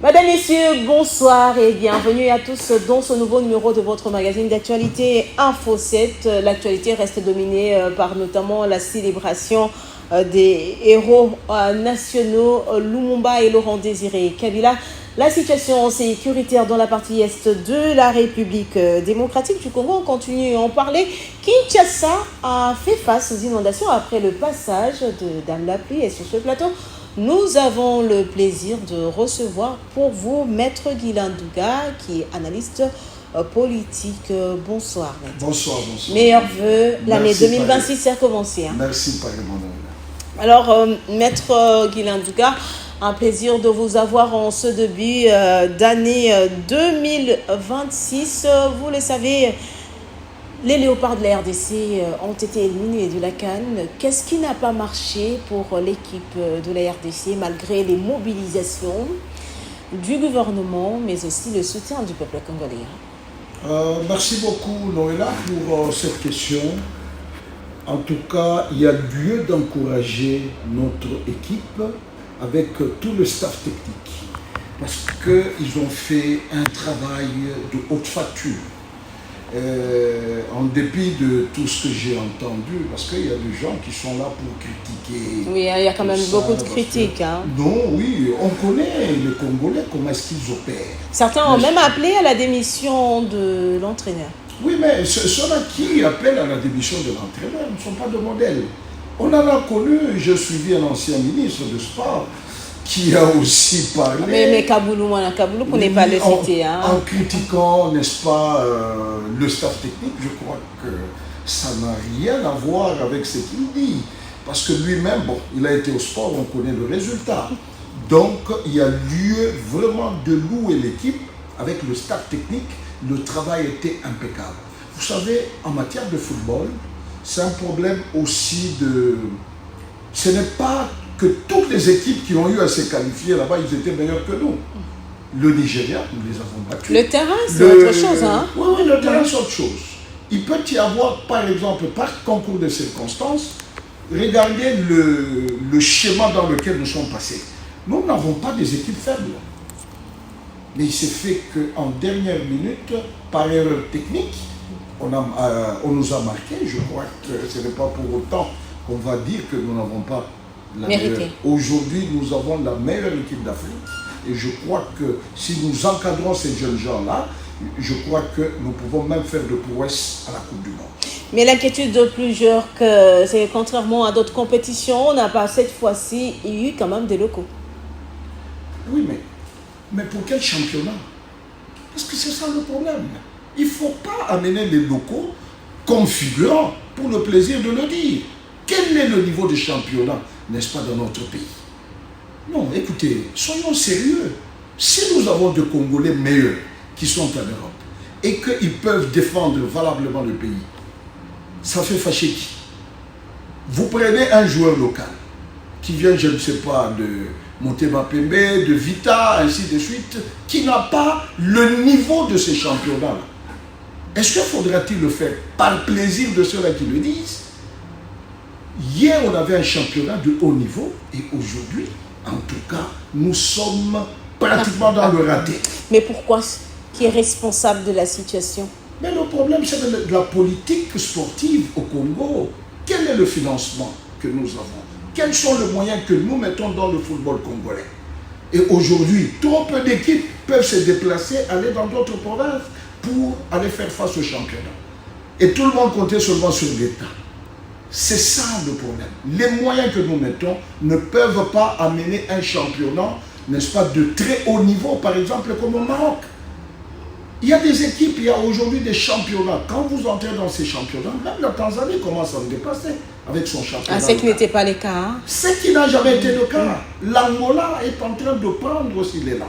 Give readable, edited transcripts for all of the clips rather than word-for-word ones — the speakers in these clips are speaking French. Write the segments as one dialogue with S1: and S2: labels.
S1: Mesdames, Messieurs, bonsoir et bienvenue à tous dans ce nouveau numéro de votre magazine d'actualité Info 7. L'actualité reste dominée par notamment la célébration des héros nationaux Lumumba et Laurent Désiré Kabila. La situation sécuritaire dans la partie est de la République démocratique du Congo, on continue à en parler. Kinshasa a fait face aux inondations après le passage de Dame la Pluie et sur ce plateau, nous avons le plaisir de recevoir pour vous Maître Guylain Douga, qui est analyste politique. Bonsoir, Maître.
S2: Bonsoir, bonsoir.
S1: Meilleurs vœux, l'année 2026 a commencé.
S2: Merci, Paris.
S1: Alors, Maître Guylain Douga, un plaisir de vous avoir en ce début d'année 2026. Vous le savez, les léopards de la RDC ont été éliminés de la CAN. Qu'est-ce qui n'a pas marché pour l'équipe de la RDC malgré les mobilisations du gouvernement, mais aussi le soutien du peuple congolais?
S2: Merci beaucoup, Noëlla, pour cette question. En tout cas, il y a lieu d'encourager notre équipe avec tout le staff technique parce qu'ils ont fait un travail de haute facture. En dépit de tout ce que j'ai entendu, parce qu'il y a des gens qui sont là pour critiquer.
S1: Oui, il y a quand même beaucoup de critiques.
S2: Non, oui, on connaît les Congolais, comment est-ce qu'ils opèrent.
S1: Certains ont même appelé à la démission de l'entraîneur.
S2: Oui, mais ceux-là qui appellent à la démission de l'entraîneur ne sont pas de modèles. On en a connu, j'ai suivi un ancien ministre de sport qui a aussi parlé...
S1: Mais Kaboulou, pour ne pas le citer.
S2: En critiquant, n'est-ce pas, le staff technique, je crois que ça n'a rien à voir avec ce qu'il dit. Parce que lui-même, bon, il a été au sport, on connaît le résultat. Donc, il y a lieu vraiment de louer l'équipe avec le staff technique. Le travail était impeccable. Vous savez, en matière de football, c'est un problème aussi de... Ce n'est pas que toutes les équipes qui ont eu à se qualifier là-bas, ils étaient meilleurs que nous. Le Nigeria, nous les avons battus.
S1: Le terrain, c'est autre chose, hein?
S2: Oui, le terrain, c'est autre chose. Il peut y avoir, par exemple, par concours de circonstances, regardez le schéma dans lequel nous sommes passés. Nous n'avons pas des équipes faibles. Mais il s'est fait qu'en dernière minute, par erreur technique, on nous a marqué. Je crois que ce n'est pas pour autant qu'on va dire que nous n'avons pas la meilleure. Aujourd'hui, nous avons la meilleure équipe d'Afrique. Et je crois que si nous encadrons ces jeunes gens-là, je crois que nous pouvons même faire de prouesses à la Coupe du Monde.
S1: Mais l'inquiétude de plusieurs, que c'est contrairement à d'autres compétitions, on n'a pas cette fois-ci eu quand même des locaux.
S2: Oui, mais pour quel championnat? Parce que c'est ça le problème. Il ne faut pas amener les locaux comme figurants pour le plaisir de le dire. Quel est le niveau de championnat, n'est-ce pas, dans notre pays? Non, écoutez, soyons sérieux. Si nous avons des Congolais meilleurs qui sont en Europe et qu'ils peuvent défendre valablement le pays, ça fait fâcher qui? Vous prenez un joueur local qui vient, je ne sais pas, de Motema Pembe, de Vita, ainsi de suite, qui n'a pas le niveau de ces championnats-là. Est-ce que faudra-t-il le faire par plaisir de ceux-là qui le disent? Hier, on avait un championnat de haut niveau et aujourd'hui, en tout cas, nous sommes pratiquement dans le raté.
S1: Mais pourquoi? Qui est responsable de la situation?
S2: Mais le problème, c'est de la politique sportive au Congo. Quel est le financement que nous avons? Quels sont les moyens que nous mettons dans le football congolais? Et aujourd'hui, trop peu d'équipes peuvent se déplacer, aller dans d'autres provinces pour aller faire face au championnat. Et tout le monde comptait seulement sur l'État. C'est ça le problème. Les moyens que nous mettons ne peuvent pas amener un championnat, n'est-ce pas, de très haut niveau, par exemple, comme au Maroc. Il y a des équipes, il y a aujourd'hui des championnats. Quand vous entrez dans ces championnats, même la Tanzanie commence à se dépasser avec son championnat.
S1: Ce qui n'était pas le cas. Hein?
S2: Ce qui n'a jamais été le cas. L'Angola est en train de prendre aussi l'élan.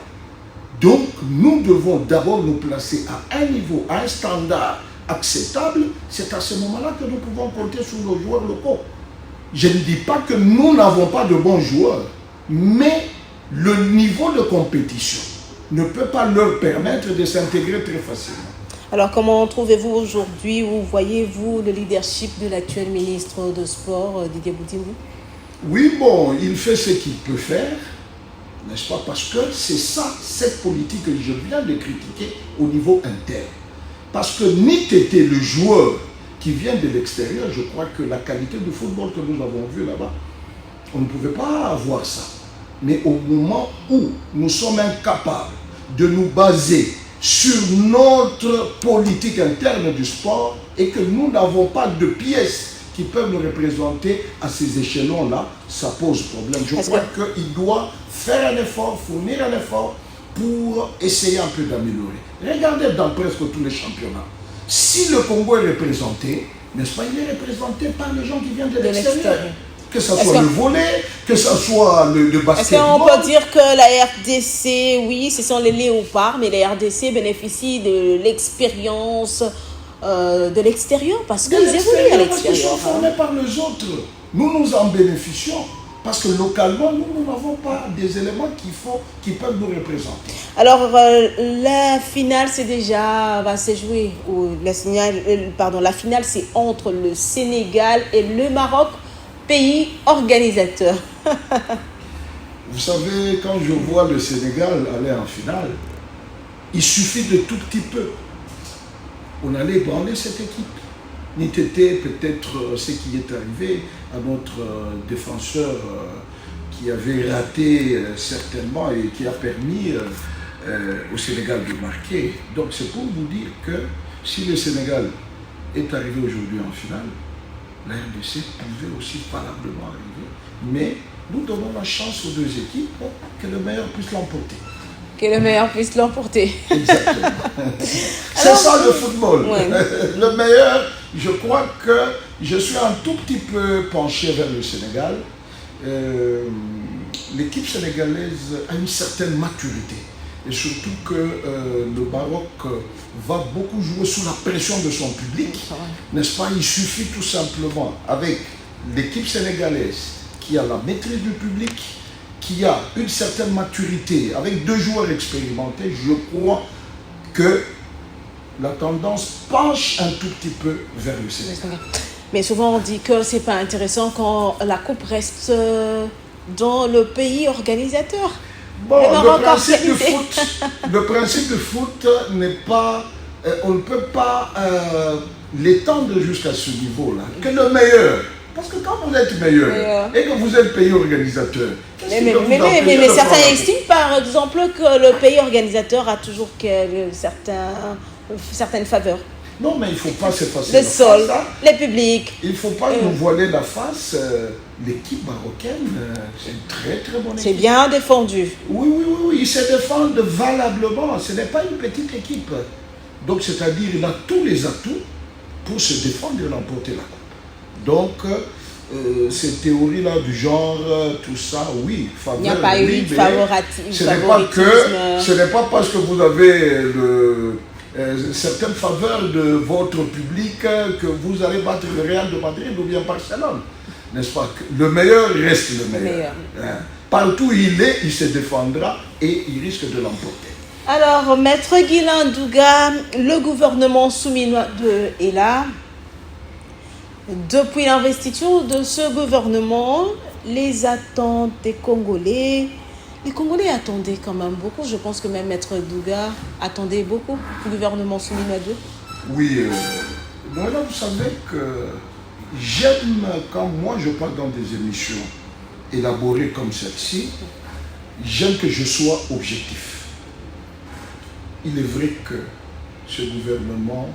S2: Donc, nous devons d'abord nous placer à un niveau, à un standard acceptable. C'est à ce moment-là que nous pouvons compter sur nos joueurs locaux. Je ne dis pas que nous n'avons pas de bons joueurs, mais le niveau de compétition ne peut pas leur permettre de s'intégrer très facilement.
S1: Alors, comment trouvez-vous aujourd'hui, où voyez-vous le leadership de l'actuel ministre de Sport, Didier Boutimou?
S2: Oui, bon, il fait ce qu'il peut faire. N'est-ce pas? Parce que c'est ça, cette politique que je viens de critiquer au niveau interne. Parce que ni t'étais le joueur qui vient de l'extérieur, je crois que la qualité du football que nous avons vu là-bas, on ne pouvait pas avoir ça. Mais au moment où nous sommes incapables de nous baser sur notre politique interne du sport et que nous n'avons pas de pièces qui peuvent nous représenter à ces échelons-là, ça pose problème. Je crois qu'il doit faire un effort, fournir un effort pour essayer un peu d'améliorer. Regardez dans presque tous les championnats. Si le Congo est représenté, n'est-ce pas, il est représenté par les gens qui viennent de l'extérieur. Que ce soit le volley, que ce soit le basketball.
S1: Est-ce qu'on peut dire que la RDC, oui, ce sont les léopards, mais la RDC bénéficie de l'expérience de l'extérieur parce qu'ils évoluent à l'extérieur.
S2: Parce qu'ils sont formés par les autres. Nous en bénéficions. Parce que localement, nous n'avons pas des éléments qui peuvent nous représenter.
S1: Alors, la finale, va se jouer. La finale, c'est entre le Sénégal et le Maroc, pays organisateur.
S2: Vous savez, quand je vois le Sénégal aller en finale, il suffit de tout petit peu. On allait ébranler cette équipe. N'était peut-être ce qui est arrivé à notre défenseur qui avait raté certainement et qui a permis au Sénégal de marquer. Donc c'est pour vous dire que si le Sénégal est arrivé aujourd'hui en finale, la RDC pouvait aussi valablement arriver. Mais nous donnons la chance aux deux équipes que le meilleur puisse l'emporter.
S1: Que le meilleur puisse l'emporter.
S2: Exactement. C'est ça le football. Ouais. Le meilleur, je crois que je suis un tout petit peu penché vers le Sénégal. L'équipe sénégalaise a une certaine maturité. Et surtout que le Maroc va beaucoup jouer sous la pression de son public. N'est-ce pas? Il suffit tout simplement, avec l'équipe sénégalaise qui a la maîtrise du public, qui a une certaine maturité, avec deux joueurs expérimentés, je crois que la tendance penche un tout petit peu vers le Sénégal.
S1: Mais souvent on dit que c'est pas intéressant quand la coupe reste dans le pays organisateur.
S2: Bon, le principe du foot n'est pas, on ne peut pas l'étendre jusqu'à ce niveau-là. Que le meilleur. Parce que quand vous êtes meilleur et que vous êtes pays organisateur,
S1: mais certains estiment par exemple que le pays organisateur a toujours certaines faveurs.
S2: Non, mais il ne faut pas s'effacer.
S1: Le sol, les publics.
S2: Il ne faut pas nous voiler la face. L'équipe marocaine, c'est une très très bonne équipe.
S1: C'est bien défendu.
S2: Oui, ils se défendent valablement. Ce n'est pas une petite équipe. Donc, c'est-à-dire, il a tous les atouts pour se défendre et remporter la coupe. Donc, ces théories-là du genre, tout ça, oui, faveur,
S1: il n'y a pas eu de favoritisme.
S2: Ce n'est pas parce que vous avez certaines faveurs de votre public que vous allez battre le Real de Madrid ou bien Barcelone. N'est-ce pas? Le meilleur reste le meilleur. Partout où il est, il se défendra et il risque de l'emporter.
S1: Alors, Maître Guilain Douga, le gouvernement souminois est là. Depuis l'investiture de ce gouvernement, les attentes des Congolais, les Congolais attendaient quand même beaucoup. Je pense que même Maître Douga attendait beaucoup le gouvernement souminois 2.
S2: Oui, voilà, vous savez que j'aime quand moi je parle dans des émissions élaborées comme celle-ci, j'aime que je sois objectif. Il est vrai que ce gouvernement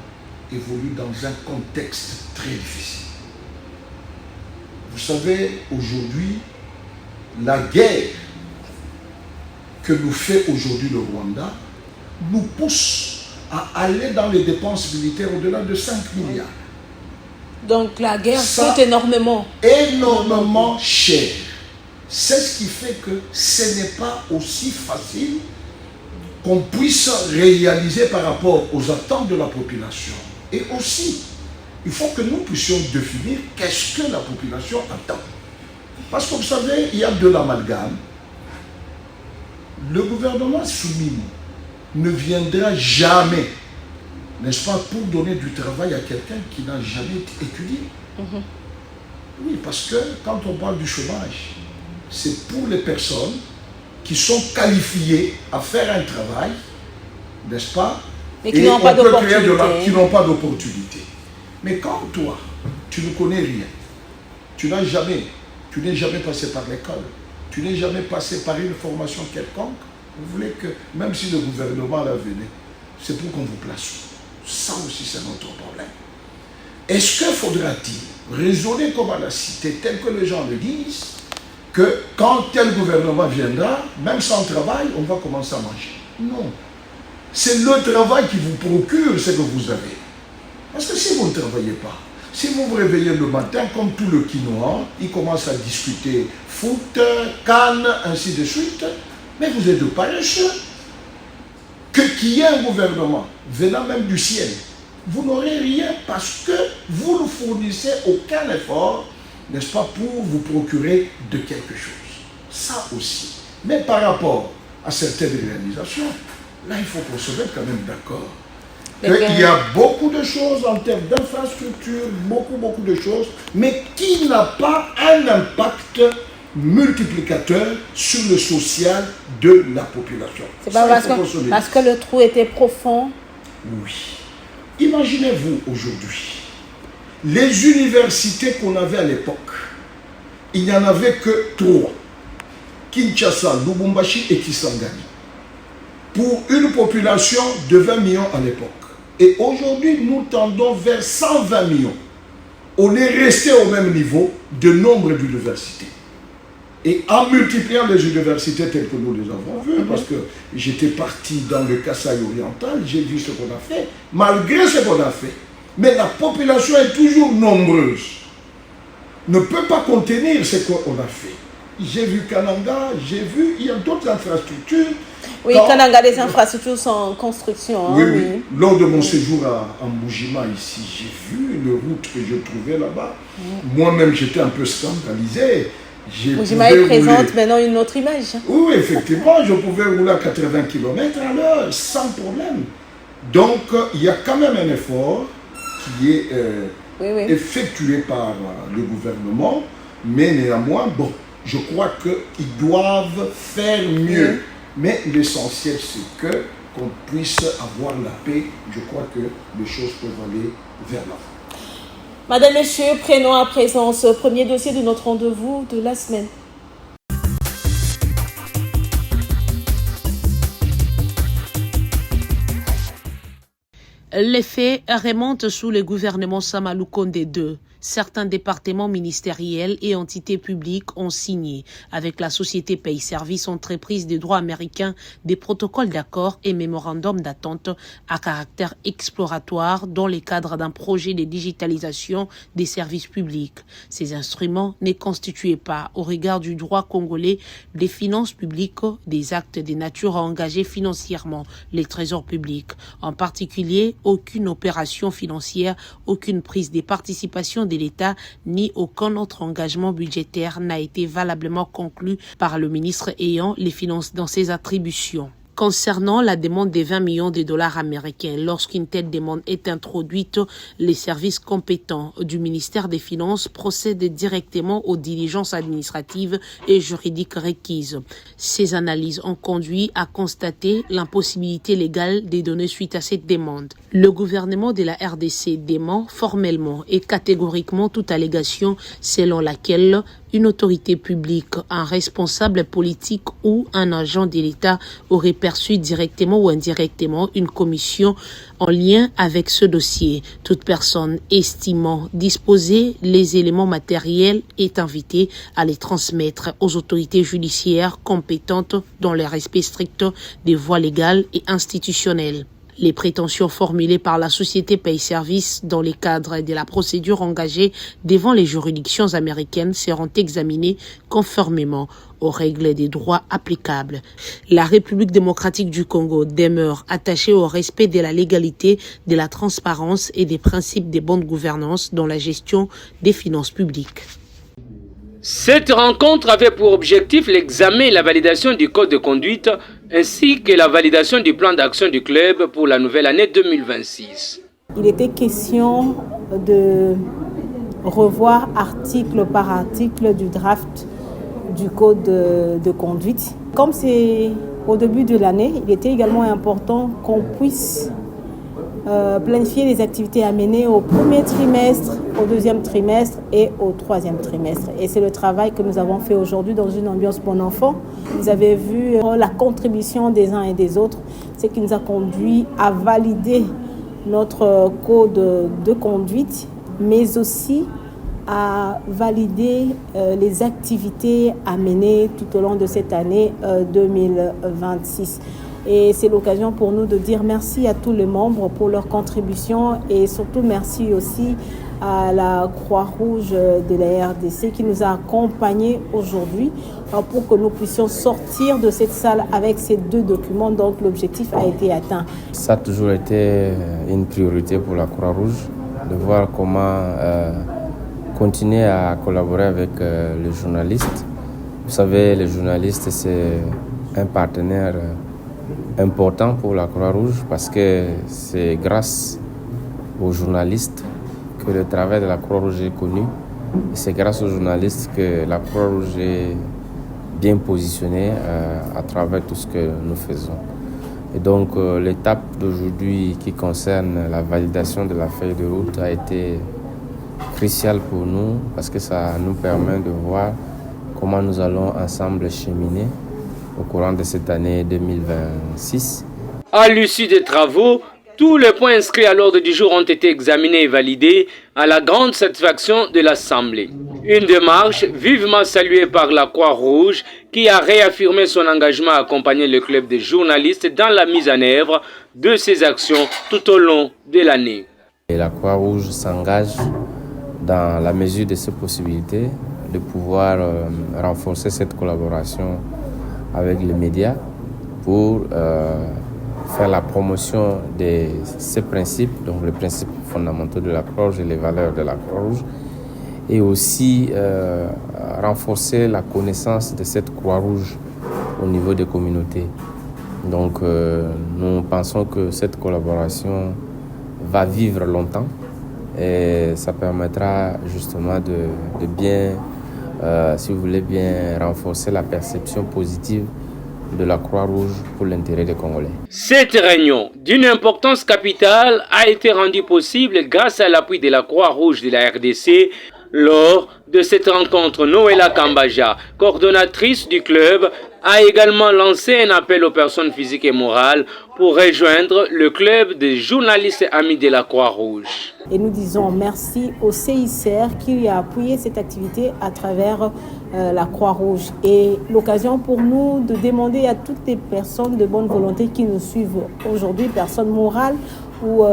S2: évolue dans un contexte très difficile. Vous savez, aujourd'hui, la guerre que nous fait aujourd'hui le Rwanda nous pousse à aller dans les dépenses militaires au-delà de 5 milliards.
S1: Donc la guerre coûte énormément.
S2: Énormément cher. C'est ce qui fait que ce n'est pas aussi facile qu'on puisse réaliser par rapport aux attentes de la population. Et aussi, il faut que nous puissions définir qu'est-ce que la population attend. Parce que vous savez, il y a de l'amalgame. Le gouvernement soumis ne viendra jamais, n'est-ce pas, pour donner du travail à quelqu'un qui n'a jamais étudié. Oui, parce que quand on parle du chômage, c'est pour les personnes qui sont qualifiés à faire un travail, n'est-ce pas?
S1: Mais qui n'ont pas d'opportunité.
S2: Qui n'ont pas d'opportunité. Mais quand toi, tu ne connais rien, tu n'es jamais passé par l'école, tu n'es jamais passé par une formation quelconque, vous voulez que, même si le gouvernement la venait, c'est pour qu'on vous place. Ça aussi, c'est notre problème. Est-ce que faudra-t-il raisonner comme à la cité, tel que les gens le disent, que quand tel gouvernement viendra, même sans travail, on va commencer à manger? Non. C'est le travail qui vous procure ce que vous avez. Parce que si vous ne travaillez pas, si vous vous réveillez le matin, comme tout le quinoa, il commence à discuter foot, canne, ainsi de suite, mais vous êtes de paresseux. Qu'il y ait un gouvernement venant même du ciel, vous n'aurez rien parce que vous ne fournissez aucun effort, n'est-ce pas, pour vous procurer de quelque chose. Ça aussi. Mais par rapport à certaines réalisations, là, il faut qu'on se mette quand même d'accord. Il y a beaucoup de choses en termes d'infrastructure, beaucoup de choses, mais qui n'a pas un impact multiplicateur sur le social de la population.
S1: C'est pas parce que le trou était profond.
S2: Oui. Imaginez-vous aujourd'hui, les universités qu'on avait à l'époque, il n'y en avait que 3. Kinshasa, Lubumbashi et Kisangani. Pour une population de 20 millions à l'époque. Et aujourd'hui, nous tendons vers 120 millions. On est resté au même niveau de nombre d'universités. Et en multipliant les universités telles que nous les avons vues, parce que j'étais parti dans le Kasaï oriental, j'ai vu ce qu'on a fait, malgré ce qu'on a fait. Mais la population est toujours nombreuse. Ne peut pas contenir ce qu'on a fait. J'ai vu Kananga, il y a d'autres infrastructures.
S1: Oui, Kananga, les infrastructures sont en construction.
S2: Oui, oui. Lors de mon séjour à Mboujima, ici, j'ai vu une route que je trouvais là-bas. Moi-même, j'étais un peu scandalisé.
S1: Mboujima présente maintenant une autre image.
S2: Oui, effectivement, je pouvais rouler à 80 km/h sans problème. Donc, il y a quand même un effort qui est effectué par le gouvernement, mais néanmoins, bon, je crois qu'ils doivent faire mieux. Mais l'essentiel, c'est qu'on puisse avoir la paix. Je crois que les choses peuvent aller vers l'avant.
S1: Madame, Messieurs, prenons à présent ce premier dossier de notre rendez-vous de la semaine. Les faits remontent sous le gouvernement Sama Lukonde II. Certains départements ministériels et entités publiques ont signé avec la société Pays Service Entreprise des droits américains des protocoles d'accord et mémorandums d'attente à caractère exploratoire dans le cadre d'un projet de digitalisation des services publics. Ces instruments ne constituaient pas, au regard du droit congolais, des finances publiques, des actes de nature à engager financièrement les trésors publics. En particulier, aucune opération financière, aucune prise de participation de l'État ni aucun autre engagement budgétaire n'a été valablement conclu par le ministre ayant les finances dans ses attributions. Concernant la demande des 20 millions de dollars américains, lorsqu'une telle demande est introduite, les services compétents du ministère des Finances procèdent directement aux diligences administratives et juridiques requises. Ces analyses ont conduit à constater l'impossibilité légale de donner suite à cette demande. Le gouvernement de la RDC dément formellement et catégoriquement toute allégation selon laquelle une autorité publique, un responsable politique ou un agent de l'État aurait perçu directement ou indirectement une commission en lien avec ce dossier. Toute personne estimant disposer les éléments matériels est invitée à les transmettre aux autorités judiciaires compétentes dans le respect strict des voies légales et institutionnelles. Les prétentions formulées par la société Pays Service dans le cadre de la procédure engagée devant les juridictions américaines seront examinées conformément aux règles des droits applicables. La République démocratique du Congo demeure attachée au respect de la légalité, de la transparence et des principes de bonne gouvernance dans la gestion des finances publiques.
S3: Cette rencontre avait pour objectif l'examen et la validation du code de conduite ainsi que la validation du plan d'action du club pour la nouvelle année 2026.
S1: Il était question de revoir article par article du draft du code de conduite.
S4: Comme c'est au début de l'année, il était également important qu'on puisse planifier les activités à mener au premier trimestre, au deuxième trimestre et au troisième trimestre. Et c'est le travail que nous avons fait aujourd'hui dans une ambiance bon enfant. Vous avez vu la contribution des uns et des autres, ce qui nous a conduit à valider notre code de conduite, mais aussi à valider les activités à mener tout au long de cette année 2026. Et c'est l'occasion pour nous de dire merci à tous les membres pour leur contribution et surtout merci aussi à la Croix-Rouge de la RDC qui nous a accompagnés aujourd'hui pour que nous puissions sortir de cette salle avec ces 2 documents. Donc l'objectif a été atteint.
S5: Ça a toujours été une priorité pour la Croix-Rouge de voir comment continuer à collaborer avec les journalistes. Vous savez, les journalistes, c'est un partenaire important pour la Croix-Rouge parce que c'est grâce aux journalistes que le travail de la Croix-Rouge est connu. Et c'est grâce aux journalistes que la Croix-Rouge est bien positionnée à travers tout ce que nous faisons. Et donc l'étape d'aujourd'hui qui concerne la validation de la feuille de route a été cruciale pour nous parce que ça nous permet de voir comment nous allons ensemble cheminer au courant de cette année 2026.
S3: À l'issue des travaux, tous les points inscrits à l'ordre du jour ont été examinés et validés à la grande satisfaction de l'Assemblée. Une démarche vivement saluée par la Croix-Rouge qui a réaffirmé son engagement à accompagner le club des journalistes dans la mise en œuvre de ses actions tout au long de l'année.
S5: Et la Croix-Rouge s'engage dans la mesure de ses possibilités de pouvoir renforcer cette collaboration avec les médias pour faire la promotion de ces principes, donc les principes fondamentaux de la Croix-Rouge et les valeurs de la Croix-Rouge, et aussi renforcer la connaissance de cette Croix-Rouge au niveau des communautés. Donc nous pensons que cette collaboration va vivre longtemps et ça permettra justement de bien, si vous voulez, bien renforcer la perception positive de la Croix-Rouge pour l'intérêt des Congolais.
S3: Cette réunion d'une importance capitale a été rendue possible grâce à l'appui de la Croix-Rouge de la RDC. Lors de cette rencontre, Noëlla Kambaja, coordonnatrice du club, a également lancé un appel aux personnes physiques et morales pour rejoindre le club des journalistes amis de la Croix-Rouge.
S4: Et nous disons merci au CICR qui a appuyé cette activité à travers la Croix-Rouge. Et l'occasion pour nous de demander à toutes les personnes de bonne volonté qui nous suivent aujourd'hui, personnes morales ou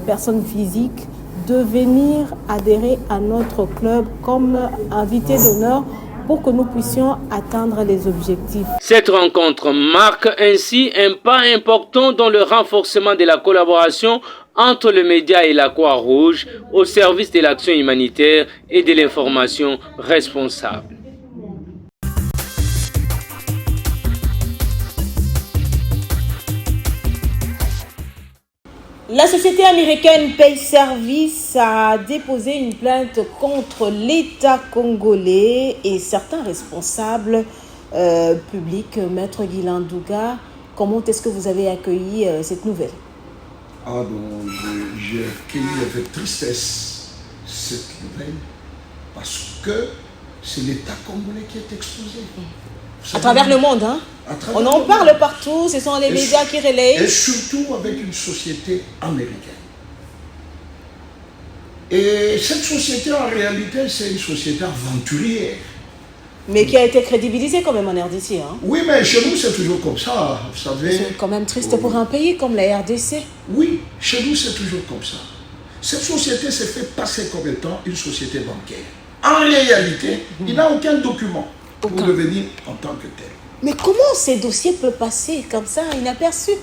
S4: personnes physiques, de venir adhérer à notre club comme invité d'honneur pour que nous puissions atteindre les objectifs.
S3: Cette rencontre marque ainsi un pas important dans le renforcement de la collaboration entre les médias et la Croix-Rouge au service de l'action humanitaire et de l'information responsable.
S1: La société américaine Pay Service a déposé une plainte contre l'État congolais et certains responsables publics. Maître Guilain Douga, comment est-ce que vous avez accueilli cette nouvelle?
S2: J'ai accueilli avec tristesse cette nouvelle parce que c'est l'État congolais qui est exposé.
S1: À travers le monde, hein? On en parle partout, ce sont les médias qui relayent.
S2: Et surtout avec une société américaine. Et cette société, en réalité, c'est une société aventurière.
S1: Mais qui a été crédibilisée quand même en RDC. Hein?
S2: Oui, mais chez nous, c'est toujours comme ça, vous savez.
S1: C'est quand même triste pour un pays comme la RDC.
S2: Oui, chez nous, c'est toujours comme ça. Cette société s'est fait passer comme étant une société bancaire. En réalité, il n'a aucun document pour devenir en tant que tel.
S1: Mais comment ces dossiers peuvent passer comme ça, inaperçus?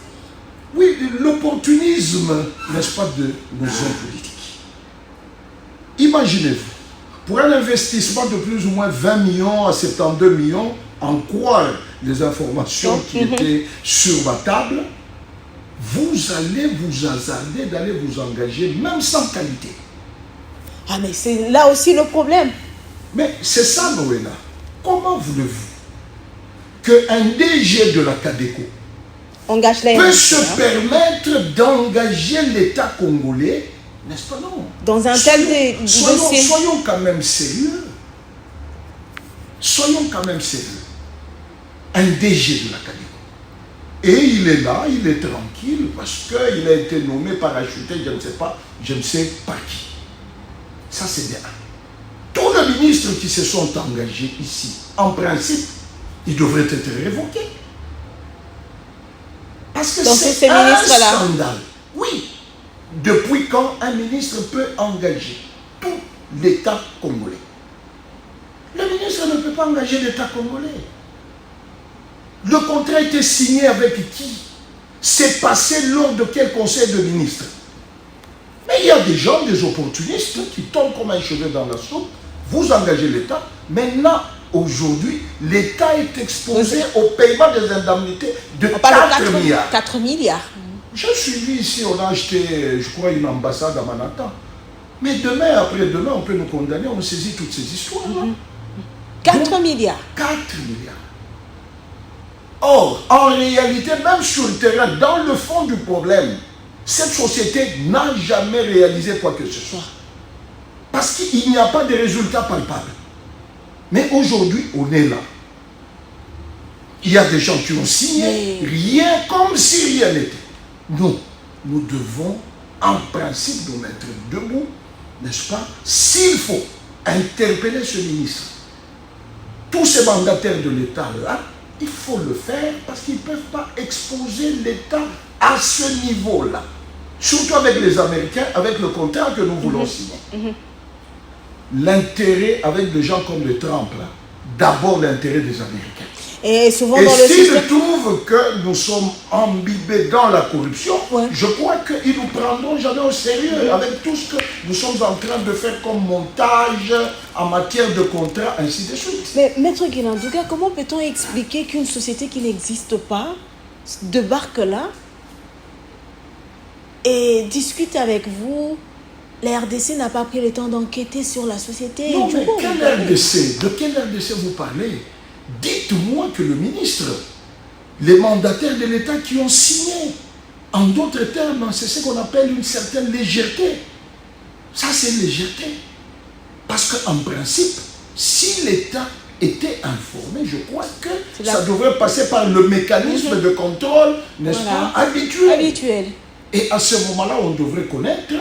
S2: Oui, l'opportunisme, n'est-ce pas, de nos hommes politiques. Imaginez-vous, pour un investissement de plus ou moins 20 millions à 72 millions, en croire les informations qui étaient sur ma table, vous allez vous hasarder d'aller vous engager, même sans qualité.
S1: Ah, mais c'est là aussi le problème.
S2: Mais c'est ça, Noëlla. Comment voulez-vous qu'un DG de la CADECO peut se permettre d'engager l'État congolais, n'est-ce pas? Non.
S1: Dans un tel dossier.
S2: Soyons quand même sérieux. Soyons quand même sérieux. Un DG de la CADECO. Et il est là, il est tranquille, parce qu'il a été nommé, parachuté, je ne sais par qui. Ça, c'est bien. Tous les ministres qui se sont engagés ici, en principe, ils devraient être révoqués. Parce que c'est un scandale. Oui. Depuis quand un ministre peut engager tout l'État congolais? Le ministre ne peut pas engager l'État congolais. Le contrat a été signé avec qui? C'est passé lors de quel conseil de ministres? Mais il y a des gens, des opportunistes qui tombent comme un cheveu dans la soupe. Vous engagez l'État. Maintenant, aujourd'hui, l'État est exposé au paiement des indemnités de 4 milliards.
S1: 4 milliards.
S2: J'ai suivi ici, on a acheté, je crois, une ambassade à Manhattan. Mais demain, après-demain, on peut nous condamner, on saisit toutes ces histoires-là.
S1: 4 milliards.
S2: 4 milliards. Or, en réalité, même sur le terrain, dans le fond du problème, cette société n'a jamais réalisé quoi que ce soit. Parce qu'il n'y a pas de résultats palpables. Mais aujourd'hui, on est là. Il y a des gens qui ont signé, rien comme si rien n'était. Nous devons en principe nous mettre debout, n'est-ce pas? S'il faut interpeller ce ministre, tous ces mandataires de l'État là, il faut le faire parce qu'ils ne peuvent pas exposer l'État à ce niveau-là. Surtout avec les Américains, avec le contrat que nous voulons signer. L'intérêt avec des gens comme le Trump, d'abord l'intérêt des Américains.
S1: Et souvent
S2: et
S1: dans le
S2: s'ils
S1: système...
S2: trouvent que nous sommes imbibés dans la corruption, je crois qu'ils nous prendront jamais au sérieux avec tout ce que nous sommes en train de faire comme montage en matière de contrat, ainsi de suite.
S1: Mais Maître Guilandouga, comment peut-on expliquer qu'une société qui n'existe pas débarque là et discute avec vous? La RDC n'a pas pris le temps d'enquêter sur la société.
S2: Non, mais quelle RDC? De quelle RDC vous parlez? Dites-moi que le ministre, les mandataires de l'État qui ont signé, en d'autres termes, c'est ce qu'on appelle une certaine légèreté. Ça, c'est une légèreté. Parce qu'en principe, si l'État était informé, je crois que ça devrait passer par le mécanisme de contrôle, n'est-ce pas, habituel. Et à ce moment-là, on devrait connaître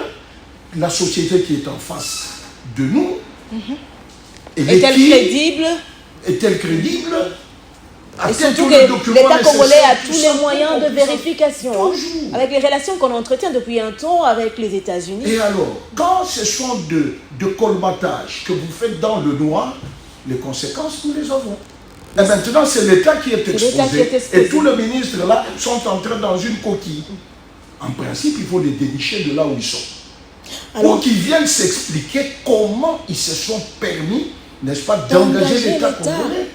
S2: la société qui est en face de nous.
S1: Est-elle crédible?
S2: Est-elle crédible?
S1: Et surtout que l'État congolais a tous les moyens de vérification. Avec les relations qu'on entretient depuis un temps avec les États-Unis.
S2: Et alors, quand ce sont de colmatage que vous faites dans le noir, les conséquences, nous les avons. Et maintenant, c'est l'État qui est exposé. Et tous les ministres là sont entrés dans une coquille. En principe, il faut les dénicher de là où ils sont. Pour qu'ils viennent s'expliquer comment ils se sont permis, n'est-ce pas, d'engager l'État congolais.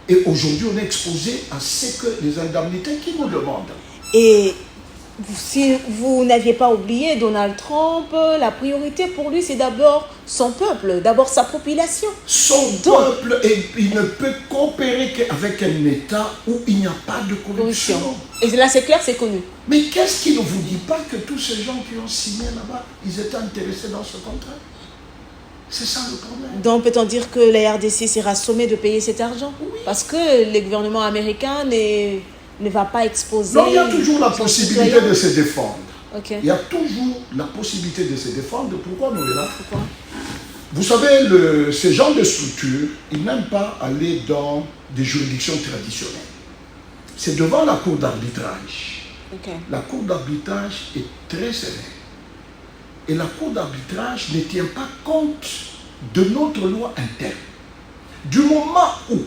S2: Et aujourd'hui, on est exposé à ce que les indemnités qui nous demandent.
S1: Et si vous n'aviez pas oublié Donald Trump, la priorité pour lui, c'est d'abord son peuple, d'abord sa population.
S2: Son peuple, et il ne peut coopérer qu'avec un État où il n'y a pas de corruption.
S1: Et là, c'est clair, c'est connu.
S2: Mais qu'est-ce qui ne vous dit pas que tous ces gens qui ont signé là-bas, ils étaient intéressés dans ce contrat? C'est ça le problème.
S1: Donc, peut-on dire que la RDC sera sommée de payer cet argent? Oui. Parce que le gouvernement américain ne va pas exposer...
S2: Non, il y a toujours la possibilité de se défendre.
S1: Okay.
S2: Il y a toujours la possibilité de se défendre. Pourquoi nous là? Vous savez, ces genres de structures, ils n'aiment pas aller dans des juridictions traditionnelles. C'est devant la cour d'arbitrage.
S1: Okay.
S2: La cour d'arbitrage est très sévère. Et la cour d'arbitrage ne tient pas compte de notre loi interne. Du moment où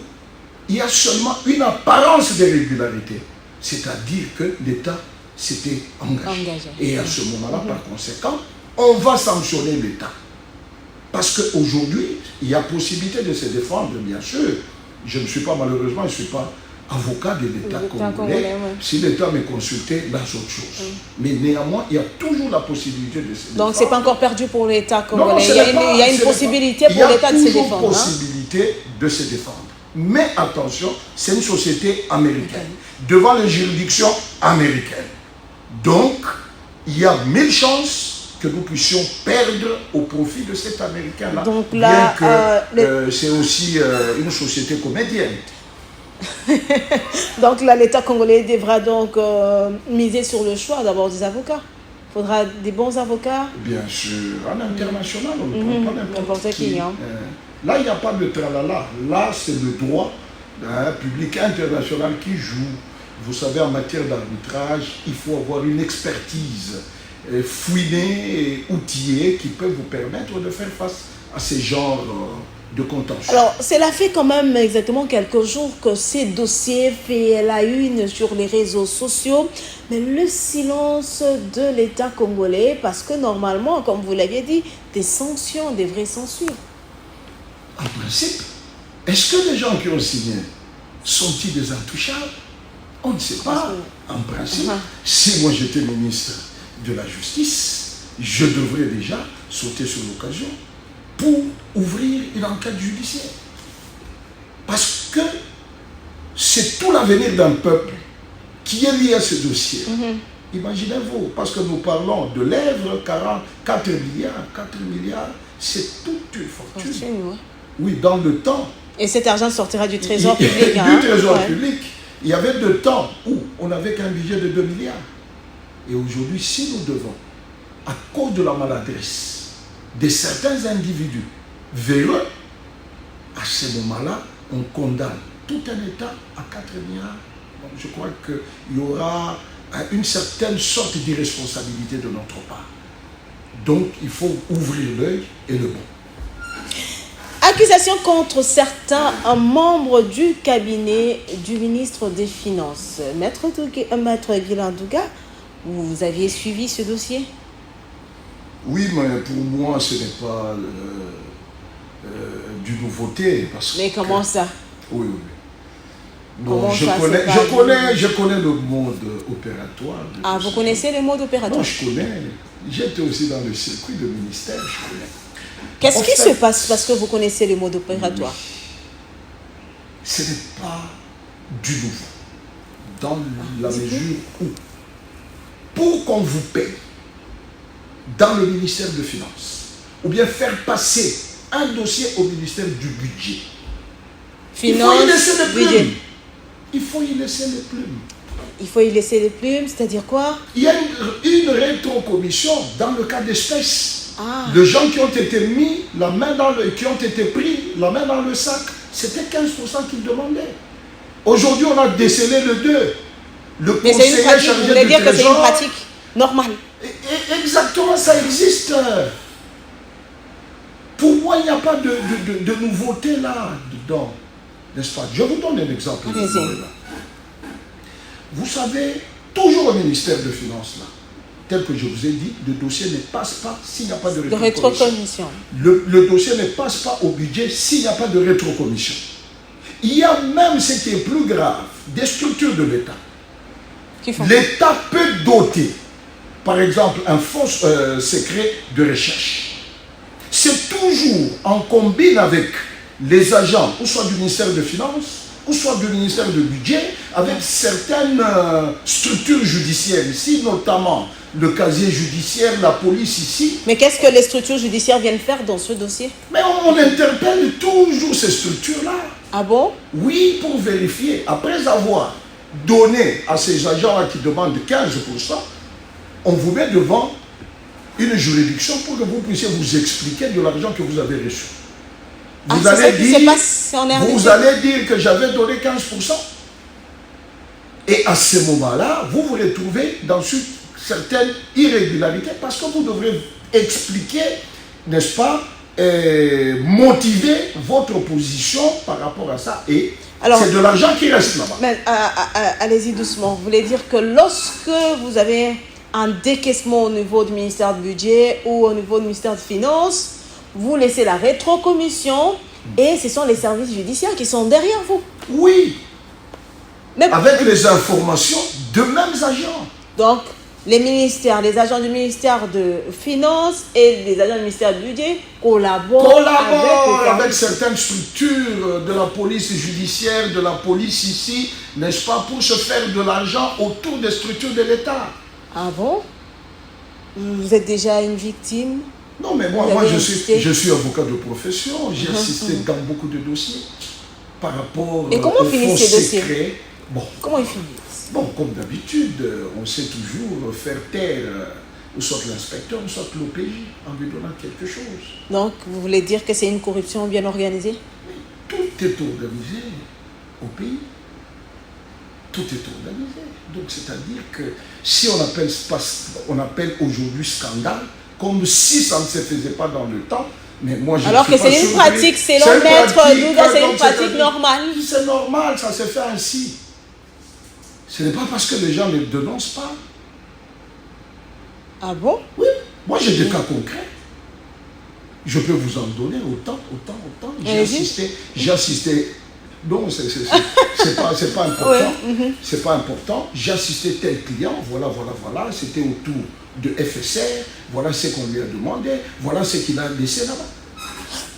S2: il y a seulement une apparence d'irrégularité, c'est-à-dire que l'État s'était engagé. Et à ce moment-là, par conséquent, on va sanctionner l'État. Parce qu'aujourd'hui, il y a possibilité de se défendre, bien sûr. Je ne suis pas, malheureusement, je ne suis pas avocat de l'État congolais. Si l'État me consultait, là, c'est autre chose. Mais néanmoins, il y a toujours la possibilité de se défendre.
S1: Donc, ce n'est pas encore perdu pour l'État congolais. Il y a une possibilité pour l'État de se défendre.
S2: Il y a toujours possibilité de se défendre. Mais attention, c'est une société américaine, devant les juridictions américaines. Donc, il y a 1000 chances que nous puissions perdre au profit de cet Américain-là.
S1: Donc là,
S2: bien que c'est aussi une société comédienne.
S1: Donc là, l'État congolais devra donc miser sur le choix d'abord des avocats. Il faudra des bons avocats.
S2: Bien sûr, en international, on ne prend pas n'importe qui.
S1: Hein.
S2: Là, il n'y a pas de tralala. Là, c'est le droit public international qui joue. Vous savez, en matière d'arbitrage, il faut avoir une expertise fouinée et outillée qui peut vous permettre de faire face à ces genres de contentieux.
S1: Alors, cela fait quand même exactement quelques jours que ces dossiers fait la une sur les réseaux sociaux, mais le silence de l'État congolais, parce que normalement, comme vous l'aviez dit, des sanctions devraient s'en suivre.
S2: En principe, est-ce que les gens qui ont signé sont-ils des intouchables? On ne sait pas. En principe, si moi j'étais ministre de la Justice, je devrais déjà sauter sur l'occasion pour ouvrir une enquête judiciaire. Parce que c'est tout l'avenir d'un peuple qui est lié à ce dossier. Imaginez-vous, parce que nous parlons de lèvres, 4 milliards, 4 milliards, c'est toute une fortune. Oui, dans le temps.
S1: Et cet argent sortira du trésor public.
S2: Du trésor public. Il y avait deux temps où on n'avait qu'un budget de 2 milliards. Et aujourd'hui, si nous devons, à cause de la maladresse de certains individus véreux, à ce moment-là, on condamne tout un État à 4 milliards. Donc, je crois qu'il y aura une certaine sorte d'irresponsabilité de notre part. Donc, il faut ouvrir l'œil et le bon.
S1: Accusation contre certains membres du cabinet du ministre des Finances. Maître Guilain Douga, vous aviez suivi ce dossier?
S2: Oui, mais pour moi, ce n'est pas du nouveauté.
S1: Mais comment ça?
S2: Oui, oui. Bon, je connais le mode opératoire.
S1: Ah, vous connaissez le mode opératoire?
S2: Non, je connais. J'étais aussi dans le circuit de ministère, je connais.
S1: Qu'est-ce qui se passe parce que vous connaissez le mode opératoire?
S2: Oui. Ce n'est pas du nouveau. Dans la mesure où, pour qu'on vous paye dans le ministère de Finances, ou bien faire passer un dossier au ministère du Budget, il faut y laisser les plumes. Il faut y laisser les plumes.
S1: Il faut y laisser les plumes, c'est-à-dire quoi?
S2: Il y a une rétrocommission dans le cas d'espèces. De gens qui ont été mis la main qui ont été pris la main dans le sac, c'était 15% qu'ils demandaient. Aujourd'hui, on a décelé le 2. Le conseiller chargé du Trésor.
S1: Dire que c'est une pratique normale.
S2: Exactement, ça existe. Pour moi, il n'y a pas de nouveauté là-dedans. N'est-ce pas? Je vous donne un exemple. Vous savez, toujours au ministère de Finances, là, tel que je vous ai dit, le dossier ne passe pas s'il n'y a pas de rétrocommission. Le dossier ne passe pas au budget s'il n'y a pas de rétrocommission. Il y a même ce qui est plus grave, des structures de l'État. L'État peut doter, par exemple, un fonds secret de recherche. C'est toujours en combine avec les agents, ou soit du ministère des Finances, ou soit du ministère du Budget, avec certaines structures judiciaires ici, notamment le casier judiciaire, la police ici.
S1: Mais qu'est-ce que les structures judiciaires viennent faire dans ce dossier? Mais
S2: on interpelle toujours ces structures-là.
S1: Ah bon?
S2: Oui, pour vérifier. Après avoir donné à ces agents-là qui demandent 15%, on vous met devant une juridiction pour que vous puissiez vous expliquer de l'argent que vous avez reçu. Vous allez dire que j'avais donné 15%. Et à ce moment-là, vous vous retrouvez dans certaines irrégularités parce que vous devrez expliquer, n'est-ce pas, motiver votre position par rapport à ça. Et c'est de l'argent qui reste là-bas.
S1: Mais allez-y doucement. Vous voulez dire que lorsque vous avez un décaissement au niveau du ministère du Budget ou au niveau du ministère des Finances, vous laissez la rétrocommission et ce sont les services judiciaires qui sont derrière vous.
S2: Oui. Mais avec les informations de mêmes agents.
S1: Donc, les ministères, les agents du ministère de Finances et les agents du ministère du Budget collaborent
S2: avec certaines structures de la police judiciaire, de la police ici, n'est-ce pas, pour se faire de l'argent autour des structures de l'État.
S1: Ah bon? Vous êtes déjà une victime?
S2: Non, mais moi je suis avocat de profession. J'ai assisté dans beaucoup de dossiers par rapport
S1: et comment
S2: aux faux
S1: ces dossiers?
S2: secrets. Bon,
S1: comment ils finissent?
S2: Bon, comme d'habitude, on sait toujours faire taire ou soit l'inspecteur, ou soit l'OPJ en lui donnant quelque chose.
S1: Donc, vous voulez dire que c'est une corruption bien organisée?
S2: Mais tout est organisé au pays. Tout est organisé. Donc, c'est-à-dire que si on appelle aujourd'hui scandale, comme si ça ne se faisait pas dans le temps, mais moi je
S1: alors que c'est une pratique, selon Maître Douga, c'est une pratique normale.
S2: C'est normal, ça se fait ainsi. Ce n'est pas parce que les gens ne dénoncent pas.
S1: Ah bon?
S2: Oui, moi j'ai des cas concrets. Je peux vous en donner autant. J'ai assisté. Non, c'est pas important.
S1: Oui.
S2: C'est pas important. J'ai assisté tel client, voilà. C'était autour de FSR. Voilà ce qu'on lui a demandé. Voilà ce qu'il a laissé là-bas.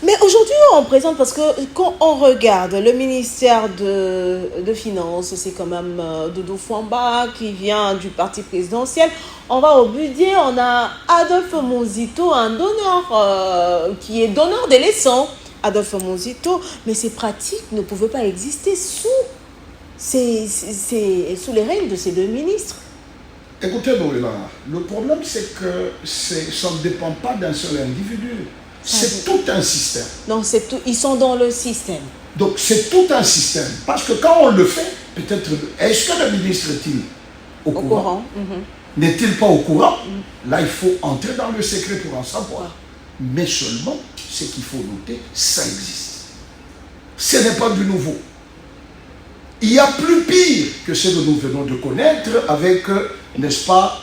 S1: Mais aujourd'hui, on présente, parce que quand on regarde le ministère de Finances, c'est quand même Doudou Fwamba qui vient du parti présidentiel. On va au budget, on a Adolphe Muzito, un donneur qui est donneur des leçons. Adolphe Muzito, mais ces pratiques ne pouvaient pas exister sous les règnes de ces deux ministres.
S2: Écoutez, Noëlla, le problème c'est que ça ne dépend pas d'un seul individu. C'est tout un système.
S1: Donc ils sont dans le système.
S2: Donc c'est tout un système. Parce que quand on le fait, peut-être, est-ce que le ministre est-il au courant? N'est-il pas au courant? Là, il faut entrer dans le secret pour en savoir. Mais seulement, ce qu'il faut noter, ça existe. Ce n'est pas du nouveau. Il y a plus pire que ce que nous venons de connaître avec, n'est-ce pas,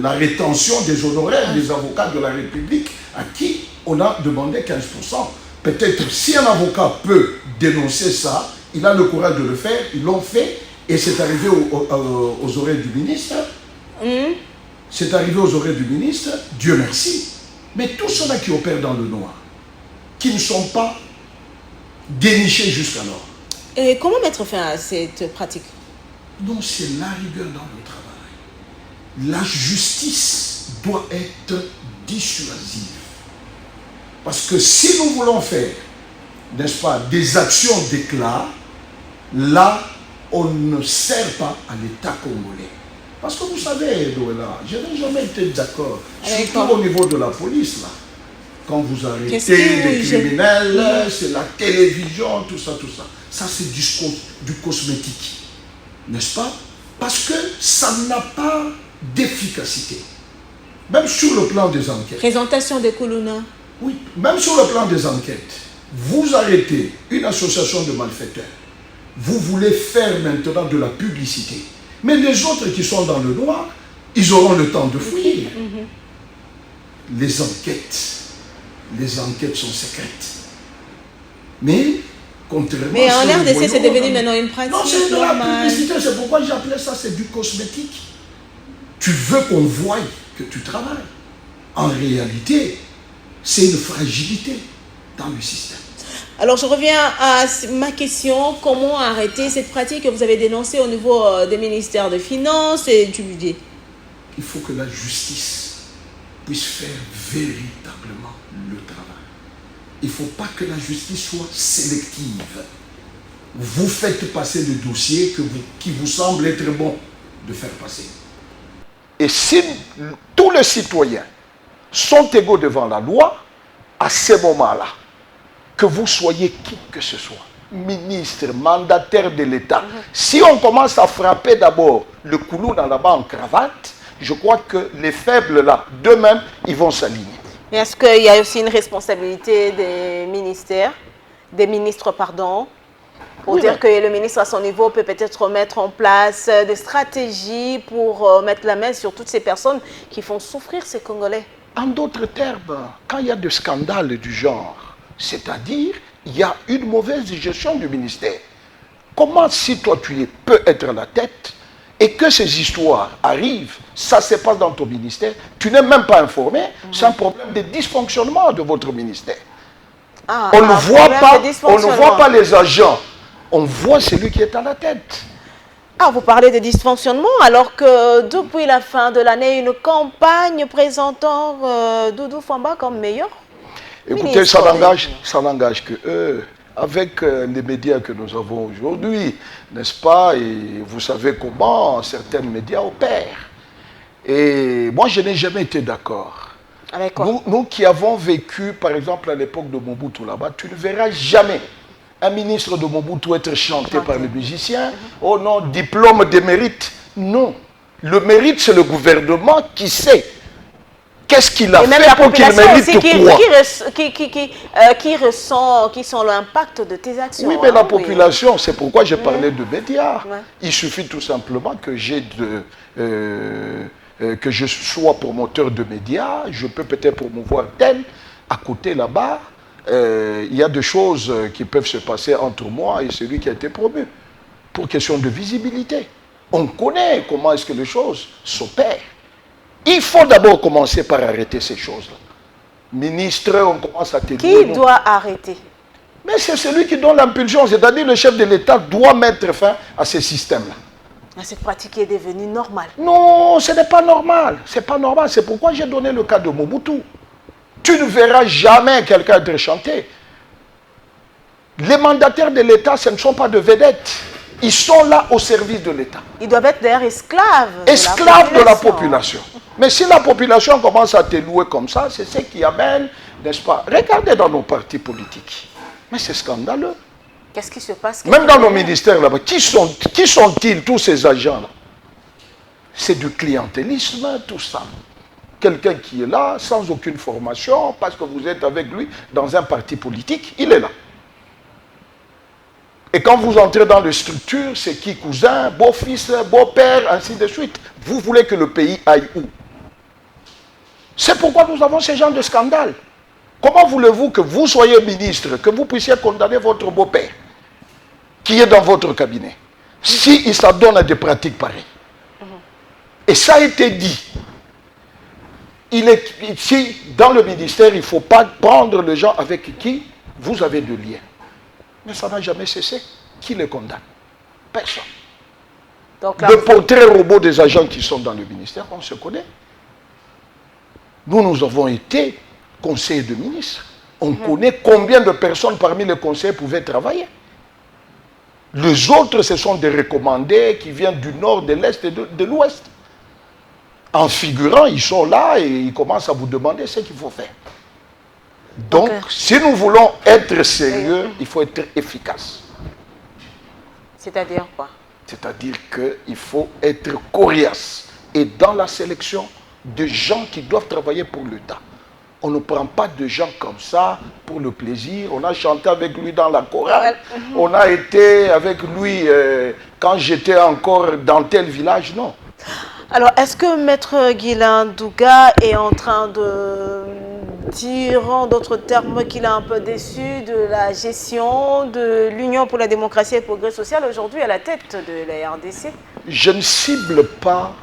S2: la rétention des honoraires des avocats de la République à qui on a demandé 15%. Peut-être si un avocat peut dénoncer ça, il a le courage de le faire, ils l'ont fait et c'est arrivé aux oreilles du ministre. C'est arrivé aux oreilles du ministre, Dieu merci. Mais tous ceux-là qui opèrent dans le noir, qui ne sont pas dénichés jusqu'alors.
S1: Et comment mettre fin à cette pratique?
S2: Non, c'est la rigueur dans le travail. La justice doit être dissuasive. Parce que si nous voulons faire, n'est-ce pas, des actions d'éclat, là, on ne sert pas à l'État congolais. Parce que vous savez, Noëlla, je n'ai jamais été d'accord, surtout au niveau de la police, là. Quand vous arrêtez des criminels, c'est la télévision, tout ça. Ça, c'est du cosmétique. N'est-ce pas? Parce que ça n'a pas d'efficacité. Même sur le plan des enquêtes.
S1: Présentation des Koulouna.
S2: Oui, même sur le plan des enquêtes. Vous arrêtez une association de malfaiteurs. Vous voulez faire maintenant de la publicité. Mais les autres qui sont dans le noir, ils auront le temps de fuir. Les enquêtes sont secrètes. Mais, contrairement
S1: mais en RDC, c'est devenu maintenant une pratique.
S2: Non, c'est de la publicité. C'est pourquoi j'appelais ça, c'est du cosmétique. Tu veux qu'on voie que tu travailles. En réalité, c'est une fragilité dans le système.
S1: Alors, je reviens à ma question. Comment arrêter cette pratique que vous avez dénoncée au niveau des ministères de Finances et du budget?
S2: Il faut que la justice puisse faire véritablement le travail. Il ne faut pas que la justice soit sélective. Vous faites passer le dossier qui vous semble être bon de faire passer. Et si tous les citoyens sont égaux devant la loi, à ce moment-là, que vous soyez qui que ce soit, ministre, mandataire de l'État, si on commence à frapper d'abord le coulou dans la bas en cravate, je crois que les faibles là, d'eux-mêmes, ils vont s'aligner.
S1: Mais est-ce qu'il y a aussi une responsabilité des ministres, pour dire que le ministre à son niveau peut peut-être mettre en place des stratégies pour mettre la main sur toutes ces personnes qui font souffrir ces Congolais?
S2: En d'autres termes, quand il y a des scandales du genre, c'est-à-dire, il y a une mauvaise gestion du ministère. Comment, si toi tu peux être à la tête, et que ces histoires arrivent, ça se passe dans ton ministère, tu n'es même pas informé, c'est un problème de dysfonctionnement de votre ministère. On ne voit pas les agents, on voit celui qui est à la tête.
S1: Ah, vous parlez de dysfonctionnement alors que depuis la fin de l'année, une campagne présentant Doudou Fwamba comme meilleur
S2: Écoutez, ça n'engage que eux. Avec les médias que nous avons aujourd'hui, n'est-ce pas? Et vous savez comment certains médias opèrent. Et moi, je n'ai jamais été d'accord.
S1: Avec quoi?
S2: Nous qui avons vécu, par exemple, à l'époque de Mobutu là-bas, tu ne verras jamais un ministre de Mobutu être chanté par les musiciens. Oh non, diplôme de mérite. Non. Le mérite, c'est le gouvernement qui sait. Qu'est-ce qu'il a fait pour qu'il mérite quoi?
S1: Qui sent l'impact de tes actions.
S2: Oui, mais la population, c'est pourquoi j'ai parlé de médias. Il suffit tout simplement que que je sois promoteur de médias, je peux peut-être promouvoir tel, à côté là-bas, il y a des choses qui peuvent se passer entre moi et celui qui a été promu, pour question de visibilité. On connaît comment est-ce que les choses s'opèrent. Il faut d'abord commencer par arrêter ces choses-là. Ministre, on commence à te dire...
S1: Qui doit arrêter?
S2: Mais c'est celui qui donne l'impulsion, c'est-à-dire le chef de l'État doit mettre fin à ces systèmes-là.
S1: Cette pratique est devenue normale.
S2: Non, ce n'est pas normal. Ce n'est pas normal. C'est pourquoi j'ai donné le cas de Mobutu. Tu ne verras jamais quelqu'un être chanté. Les mandataires de l'État, ce ne sont pas de vedettes. Ils sont là au service de l'État.
S1: Ils doivent être d'ailleurs esclaves.
S2: Esclaves de la population. Mais si la population commence à te louer comme ça, c'est ce qui amène, n'est-ce pas? Regardez dans nos partis politiques. Mais c'est scandaleux.
S1: Qu'est-ce qui se passe?
S2: Même dans nos ministères là-bas, qui sont-ils tous ces agents-là? C'est du clientélisme, tout ça. Quelqu'un qui est là, sans aucune formation, parce que vous êtes avec lui dans un parti politique, il est là. Et quand vous entrez dans les structures, c'est qui? Cousin, beau-fils, beau-père, ainsi de suite. Vous voulez que le pays aille où? C'est pourquoi nous avons ce genre de scandale. Comment voulez-vous que vous soyez ministre, que vous puissiez condamner votre beau-père, qui est dans votre cabinet, s'il s'adonne à des pratiques pareilles? Et ça a été dit. Ici, dans le ministère, il ne faut pas prendre les gens avec qui vous avez de liens. Mais ça n'a jamais cessé. Qui les condamne? Personne. Donc là, le portrait robot des agents qui sont dans le ministère, on se connaît. Nous avons été conseillers de ministres. On connaît combien de personnes parmi les conseillers pouvaient travailler. Les autres, ce sont des recommandés qui viennent du nord, de l'est et de l'ouest. En figurant, ils sont là et ils commencent à vous demander ce qu'il faut faire. Donc, si nous voulons être sérieux, il faut être efficace.
S1: C'est-à-dire quoi?
S2: C'est-à-dire qu'il faut être coriace. Et dans la sélection de gens qui doivent travailler pour l'État. On ne prend pas de gens comme ça pour le plaisir. On a chanté avec lui dans la chorale. On a été avec lui quand j'étais encore dans tel village. Non.
S1: Alors, est-ce que Maître Guilain Douga est en train de dire, en d'autres termes, qu'il est un peu déçu de la gestion de l'Union pour la démocratie et le progrès social aujourd'hui à la tête de la RDC?
S2: Je ne cible pas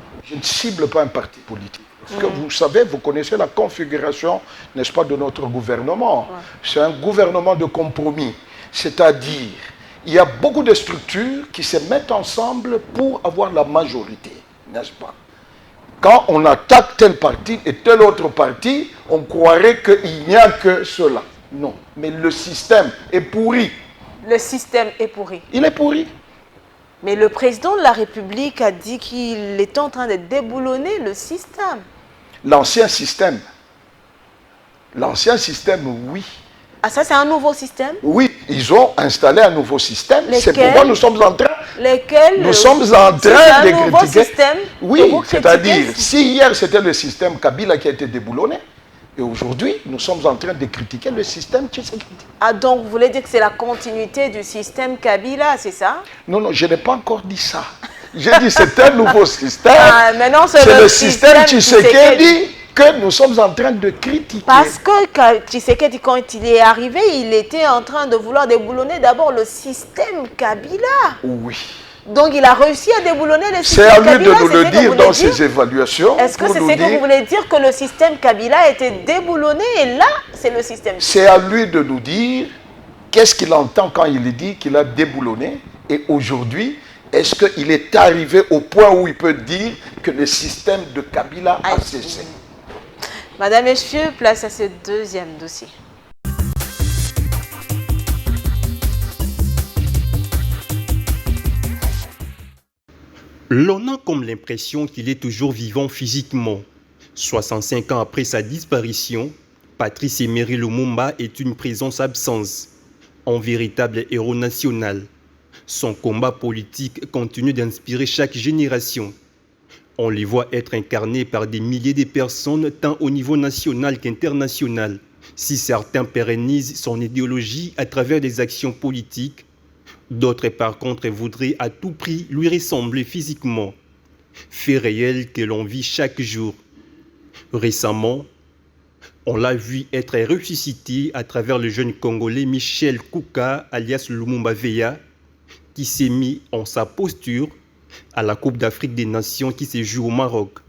S2: un parti politique. Parce que vous savez, vous connaissez la configuration, n'est-ce pas, de notre gouvernement. C'est un gouvernement de compromis. C'est-à-dire, il y a beaucoup de structures qui se mettent ensemble pour avoir la majorité, n'est-ce pas? Quand on attaque tel parti et tel autre parti, on croirait qu'il n'y a que cela. Non, mais le système est pourri.
S1: Le système est pourri.
S2: Il est pourri.
S1: Mais le président de la République a dit qu'il est en train de déboulonner le système.
S2: L'ancien système. L'ancien système, oui.
S1: Ah, ça, c'est un nouveau système?
S2: Oui, ils ont installé un nouveau système. C'est pourquoi nous sommes en train...
S1: Lesquels?
S2: Nous sommes en train de
S1: nouveau
S2: critiquer.
S1: Système
S2: oui, c'est-à-dire, si hier c'était le système Kabila qui a été déboulonné, et aujourd'hui, nous sommes en train de critiquer le système Tshisekedi.
S1: Ah, donc vous voulez dire que c'est la continuité du système Kabila, c'est ça?
S2: Non, non, je n'ai pas encore dit ça. J'ai dit c'est un nouveau système.
S1: Ah, maintenant c'est
S2: le système Tshisekedi que nous sommes en train de critiquer.
S1: Parce que Tshisekedi, quand il est arrivé, il était en train de vouloir déboulonner d'abord le système Kabila.
S2: Oui.
S1: Donc il a réussi à déboulonner le
S2: C'est
S1: système
S2: à lui
S1: Kabila.
S2: de nous le dire dans ses évaluations.
S1: Est-ce que c'est ce que vous voulez dire, que le système Kabila a été déboulonné et là, c'est le système?
S2: C'est à lui de nous dire qu'est-ce qu'il entend quand il dit qu'il a déboulonné. Et aujourd'hui, est-ce qu'il est arrivé au point où il peut dire que le système de Kabila a cessé?
S1: Madame Echefieux, place à ce deuxième dossier.
S6: L'on a comme l'impression qu'il est toujours vivant physiquement. 65 ans après sa disparition, Patrice Emery Lumumba est une présence absente, un véritable héros national. Son combat politique continue d'inspirer chaque génération. On les voit être incarnés par des milliers de personnes tant au niveau national qu'international. Si certains pérennisent son idéologie à travers des actions politiques, d'autres, par contre, voudraient à tout prix lui ressembler physiquement. Fait réel que l'on vit chaque jour. Récemment, on l'a vu être ressuscité à travers le jeune Congolais Michel Kouka, alias Lumumba Veya, qui s'est mis en sa posture à la Coupe d'Afrique des Nations qui se joue au Maroc.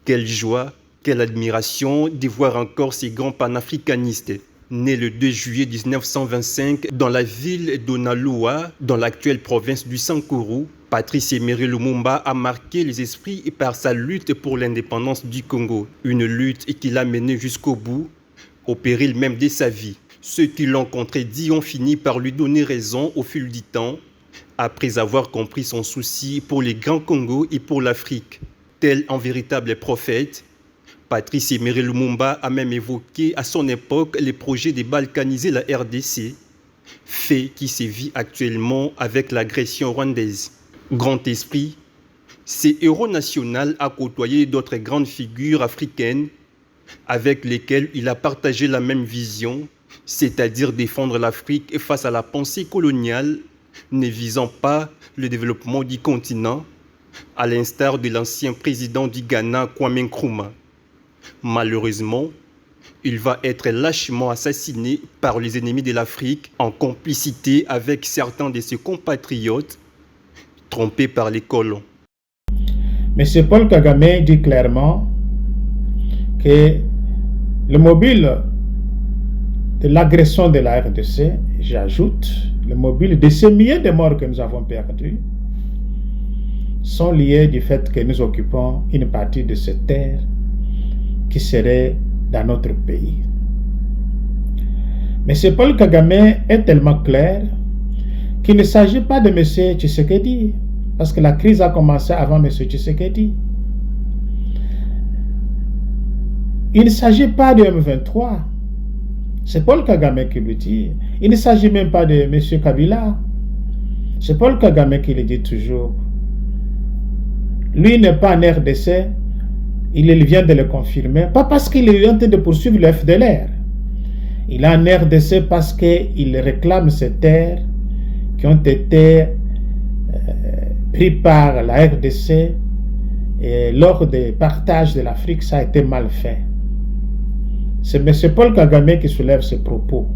S6: Quelle joie, quelle admiration de voir encore ces grands panafricanistes. Né le 2 juillet 1925 dans la ville d'Onaloa, dans l'actuelle province du Sankuru, Patrice Emery Lumumba a marqué les esprits par sa lutte pour l'indépendance du Congo. Une lutte qu'il a menée jusqu'au bout, au péril même de sa vie. Ceux qui l'ont contredit ont fini par lui donner raison au fil du temps, après avoir compris son souci pour les grands Congo et pour l'Afrique. Tel un véritable prophète, Patrice Emery Lumumba a même évoqué à son époque les projets de balkaniser la RDC, fait qui sévit actuellement avec l'agression rwandaise. Grand esprit, ce héros national a côtoyé d'autres grandes figures africaines avec lesquelles il a partagé la même vision, c'est-à-dire défendre l'Afrique face à la pensée coloniale, ne visant pas le développement du continent, à l'instar de l'ancien président du Ghana, Kwame Nkrumah. Malheureusement, il va être lâchement assassiné par les ennemis de l'Afrique en complicité avec certains de ses compatriotes trompés par les colons.
S7: M. Paul Kagame dit clairement que le mobile de l'agression de la RDC, j'ajoute, le mobile de ces milliers de morts que nous avons perdus, sont liés du fait que nous occupons une partie de cette terre qui serait dans notre pays. Mais M. Paul Kagame est tellement clair qu'il ne s'agit pas de M. Tshisekedi, parce que la crise a commencé avant M. Tshisekedi. Il ne s'agit pas de M23. C'est Paul Kagame qui le dit. Il ne s'agit même pas de M. Kabila. C'est Paul Kagame qui le dit toujours. Lui n'est pas en RDC. Il vient de le confirmer. Pas parce qu'il est en train de poursuivre le FDLR. Il est en RDC parce qu'il réclame ces terres qui ont été prises par la RDC. Et lors des partages de l'Afrique, ça a été mal fait. C'est M. Paul Kagame qui soulève ces propos.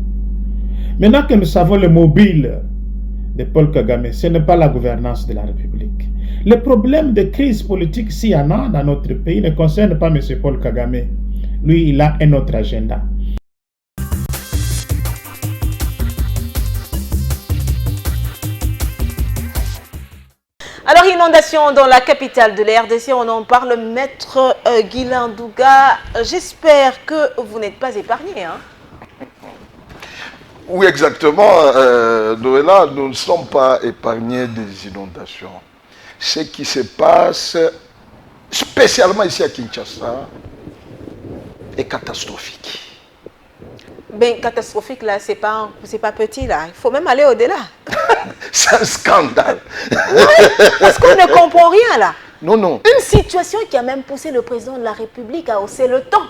S7: Maintenant que nous savons le mobile de Paul Kagame, ce n'est pas la gouvernance de la République. Le problème de crise politique, s'il y en a dans notre pays, ne concerne pas M. Paul Kagame. Lui, il a un autre agenda.
S1: Alors, inondation dans la capitale de la RDC, on en parle, maître Guilain Douga. J'espère que vous n'êtes pas épargné. Hein?
S2: Oui, exactement. Noëlla, nous ne sommes pas épargnés des inondations. Ce qui se passe, spécialement ici à Kinshasa, est catastrophique.
S1: Ben, catastrophique, là, c'est pas petit, là. Il faut même aller au-delà.
S2: C'est un scandale.
S1: Oui, parce qu'on ne comprend rien, là.
S2: Non, non.
S1: Une situation qui a même poussé le président de la République à hausser le ton.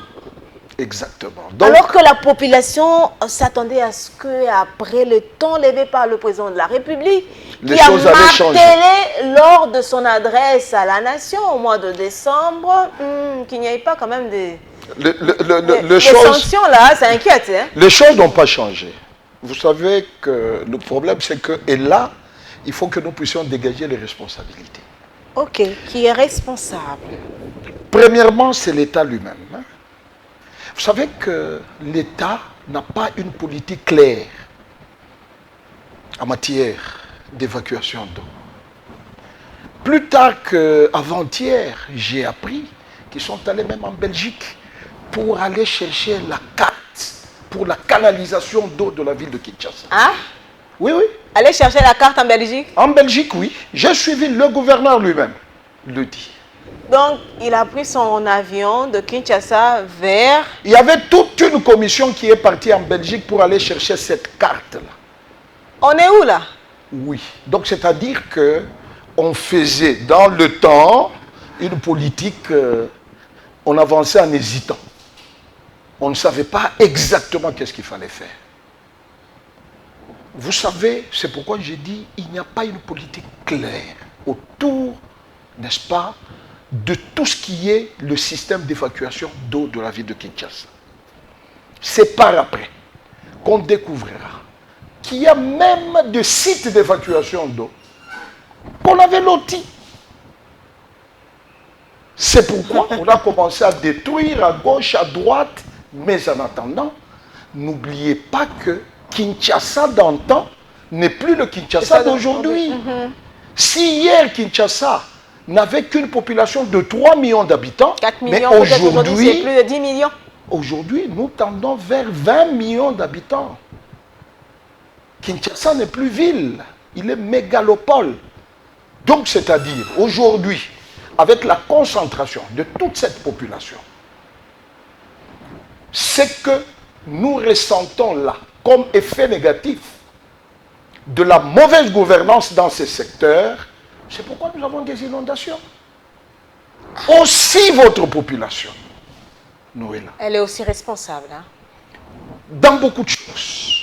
S2: Exactement. Donc,
S1: alors que la population s'attendait à ce qu'après le ton levé par le président de la République,
S2: les
S1: qui a
S2: choses allaient changer
S1: martelé lors de son adresse à la nation au mois de décembre, qu'il n'y ait pas quand même des sanctions là, ça inquiète. Hein?
S2: Les choses n'ont pas changé. Vous savez que le problème, c'est que, et là, il faut que nous puissions dégager les responsabilités.
S1: Ok, qui est responsable?
S2: Premièrement, c'est l'État lui-même. Vous savez que l'État n'a pas une politique claire en matière d'évacuation d'eau. Plus tard qu'avant-hier, j'ai appris qu'ils sont allés même en Belgique pour aller chercher la carte pour la canalisation d'eau de la ville de Kinshasa.
S1: Ah?
S2: Oui, oui.
S1: Allez chercher la carte en Belgique?
S2: En Belgique, oui. J'ai suivi le gouverneur lui-même, le dit.
S1: Donc, il a pris son avion de Kinshasa vers...
S2: Il y avait toute une commission qui est partie en Belgique pour aller chercher cette carte-là.
S1: On est où là?
S2: Oui. Donc, c'est-à-dire que on faisait dans le temps une politique, on avançait en hésitant. On ne savait pas exactement qu'est-ce qu'il fallait faire. Vous savez, c'est pourquoi j'ai dit il n'y a pas une politique claire autour, n'est-ce pas, de tout ce qui est le système d'évacuation d'eau de la ville de Kinshasa. C'est par après qu'on découvrira qu'il y a même des sites d'évacuation d'eau qu'on avait lotis. C'est pourquoi on a commencé à détruire à gauche, à droite, mais en attendant, n'oubliez pas que Kinshasa d'antan n'est plus le Kinshasa d'aujourd'hui. Si hier Kinshasa n'avait qu'une population de 3 millions d'habitants,
S1: 4 millions,
S2: mais
S1: aujourd'hui c'est plus de 10 millions.
S2: Aujourd'hui, nous tendons vers 20 millions d'habitants. Kinshasa n'est plus ville, il est mégalopole. Donc, c'est-à-dire, aujourd'hui, avec la concentration de toute cette population, c'est que nous ressentons là, comme effet négatif de la mauvaise gouvernance dans ces secteurs, c'est pourquoi nous avons des inondations. Aussi votre population, Noëlla.
S1: Elle est aussi responsable. Hein?
S2: Dans beaucoup de choses.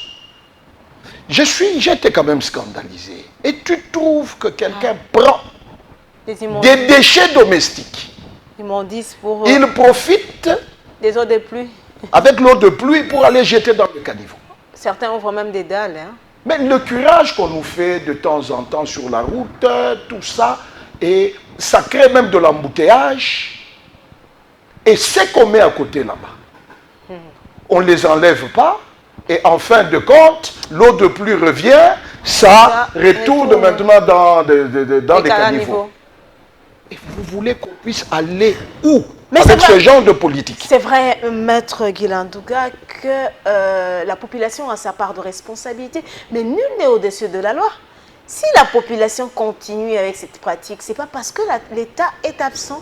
S2: J'étais quand même scandalisé. Et tu trouves que quelqu'un prend des déchets domestiques.
S1: Immondices pour...
S2: Il profite
S1: des eaux de pluie.
S2: Avec l'eau de pluie pour aller jeter dans le caniveau.
S1: Certains ouvrent même des dalles. Hein?
S2: Mais le curage qu'on nous fait de temps en temps sur la route, tout ça, et ça crée même de l'embouteillage. Et ce qu'on met à côté là-bas, on ne les enlève pas. Et en fin de compte, l'eau de pluie revient, ça retourne maintenant dans les caniveaux. Et vous voulez qu'on puisse aller où? Mais avec ce genre de politique?
S1: C'est vrai, Maître Guilandouga, que la population a sa part de responsabilité, mais nul n'est au-dessus de la loi. Si la population continue avec cette pratique, ce n'est pas parce que l'État est absent.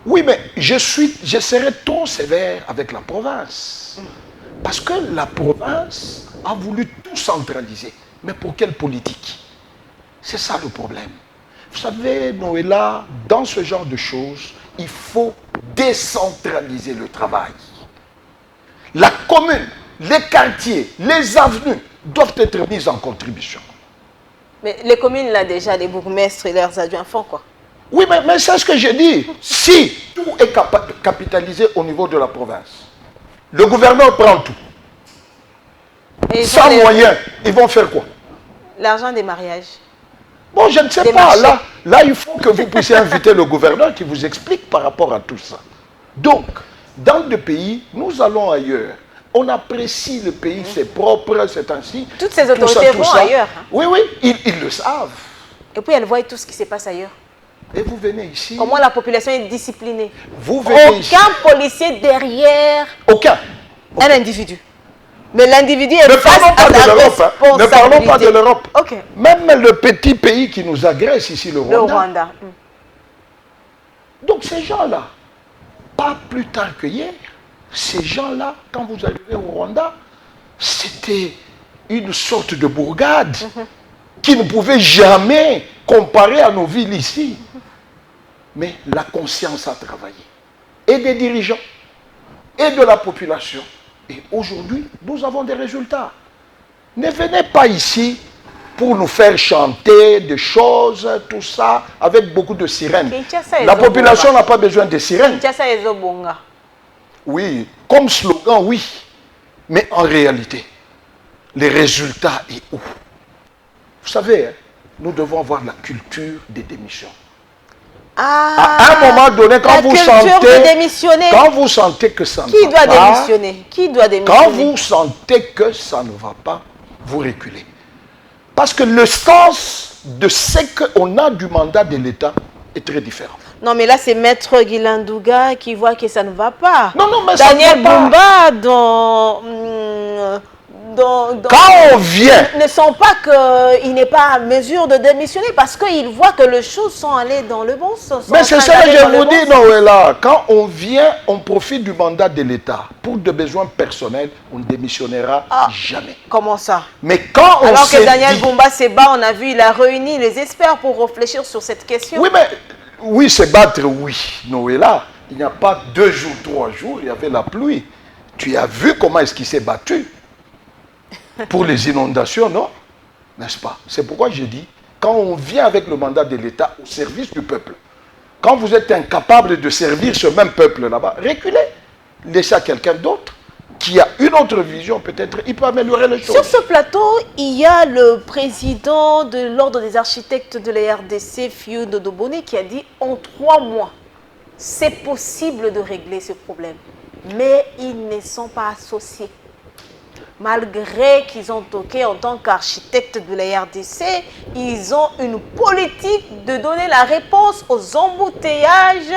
S2: Oui, mais je serai trop sévère avec la province. Parce que la province a voulu tout centraliser. Mais pour quelle politique? C'est ça le problème. Vous savez, Noëlla, dans ce genre de choses, il faut décentraliser le travail. La commune, les quartiers, les avenues doivent être mis en contribution.
S1: Mais les communes, là, déjà, les bourgmestres et leurs adjoints font quoi?
S2: Oui, mais c'est ce que j'ai dit. Si tout est capitalisé au niveau de la province, le gouverneur prend tout. Et sans moyens, ils vont faire quoi?
S1: L'argent des mariages.
S2: Bon, je ne sais pas. Là, il faut que vous puissiez inviter le gouverneur qui vous explique par rapport à tout ça. Donc, dans le pays, nous allons ailleurs. On apprécie le pays, c'est propre, c'est ainsi.
S1: Toutes ces autorités vont ailleurs. Hein?
S2: Oui, oui, ils le savent.
S1: Et puis elles voient tout ce qui se passe ailleurs.
S2: Et vous venez ici.
S1: Comment la population est disciplinée.
S2: Vous venez ici.
S1: Aucun policier derrière
S2: un
S1: individu. Mais l'individu est face à la responsabilité.
S2: Ne parlons pas de l'Europe.
S1: Okay.
S2: Même le petit pays qui nous agresse ici, le Rwanda. Donc ces gens-là, pas plus tard que hier, ces gens-là, quand vous arrivez au Rwanda, c'était une sorte de bourgade qui ne pouvait jamais comparer à nos villes ici. Mais la conscience a travaillé. Et des dirigeants, et de la population. Et aujourd'hui, nous avons des résultats. Ne venez pas ici pour nous faire chanter des choses, tout ça, avec beaucoup de sirènes. La population n'a pas besoin de sirènes. Oui, comme slogan, oui. Mais en réalité, les résultats sont où? Vous savez, nous devons avoir la culture des démissions.
S1: Ah,
S2: À un moment donné, quand vous sentez que ça ne va pas,
S1: démissionner? Qui doit démissionner?
S2: quand vous sentez que ça ne va pas, vous reculez. Parce que le sens de ce qu'on a du mandat de l'État est très différent.
S1: Non, mais là, c'est Maître Guilain Douga qui voit que ça ne va pas.
S2: Non, mais
S1: Daniel Bumba,
S2: quand on vient,
S1: ne sent pas qu'il n'est pas à mesure de démissionner parce qu'il voit que les choses sont allées dans le bon sens.
S2: Mais c'est ça que je vous dis, Noëlla. Quand on vient, on profite du mandat de l'État. Pour des besoins personnels, on ne démissionnera jamais.
S1: Comment ça?
S2: Mais quand on
S1: Alors que Daniel Bumba s'est battu, on a vu, il a réuni les experts pour réfléchir sur cette question.
S2: Oui, mais oui, se battre, oui, Noëlla. Il n'y a pas 2 jours, 3 jours, il y avait la pluie. Tu as vu comment est-ce qu'il s'est battu pour les inondations, non? N'est-ce pas? C'est pourquoi je dis, quand on vient avec le mandat de l'État au service du peuple, quand vous êtes incapable de servir ce même peuple là-bas, reculez. Laissez à quelqu'un d'autre qui a une autre vision, peut-être, il peut améliorer les choses.
S1: Sur ce plateau, il y a le président de l'Ordre des architectes de la RDC, Fiu Dodobone, qui a dit en 3 mois, c'est possible de régler ce problème. Mais ils ne sont pas associés. Malgré qu'ils ont toqué en tant qu'architectes de la RDC, ils ont une politique de donner la réponse aux embouteillages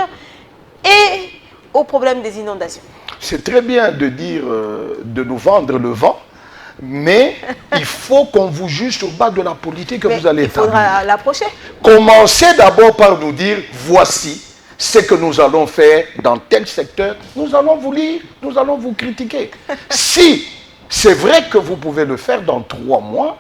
S1: et aux problèmes des inondations.
S2: C'est très bien de dire, de nous vendre le vent, mais il faut qu'on vous juge sur base de la politique que vous allez établir.
S1: Il faudra l'approcher.
S2: Commencez d'abord par nous dire, voici ce que nous allons faire dans tel secteur. Nous allons vous lire, nous allons vous critiquer. Si c'est vrai que vous pouvez le faire dans 3 mois,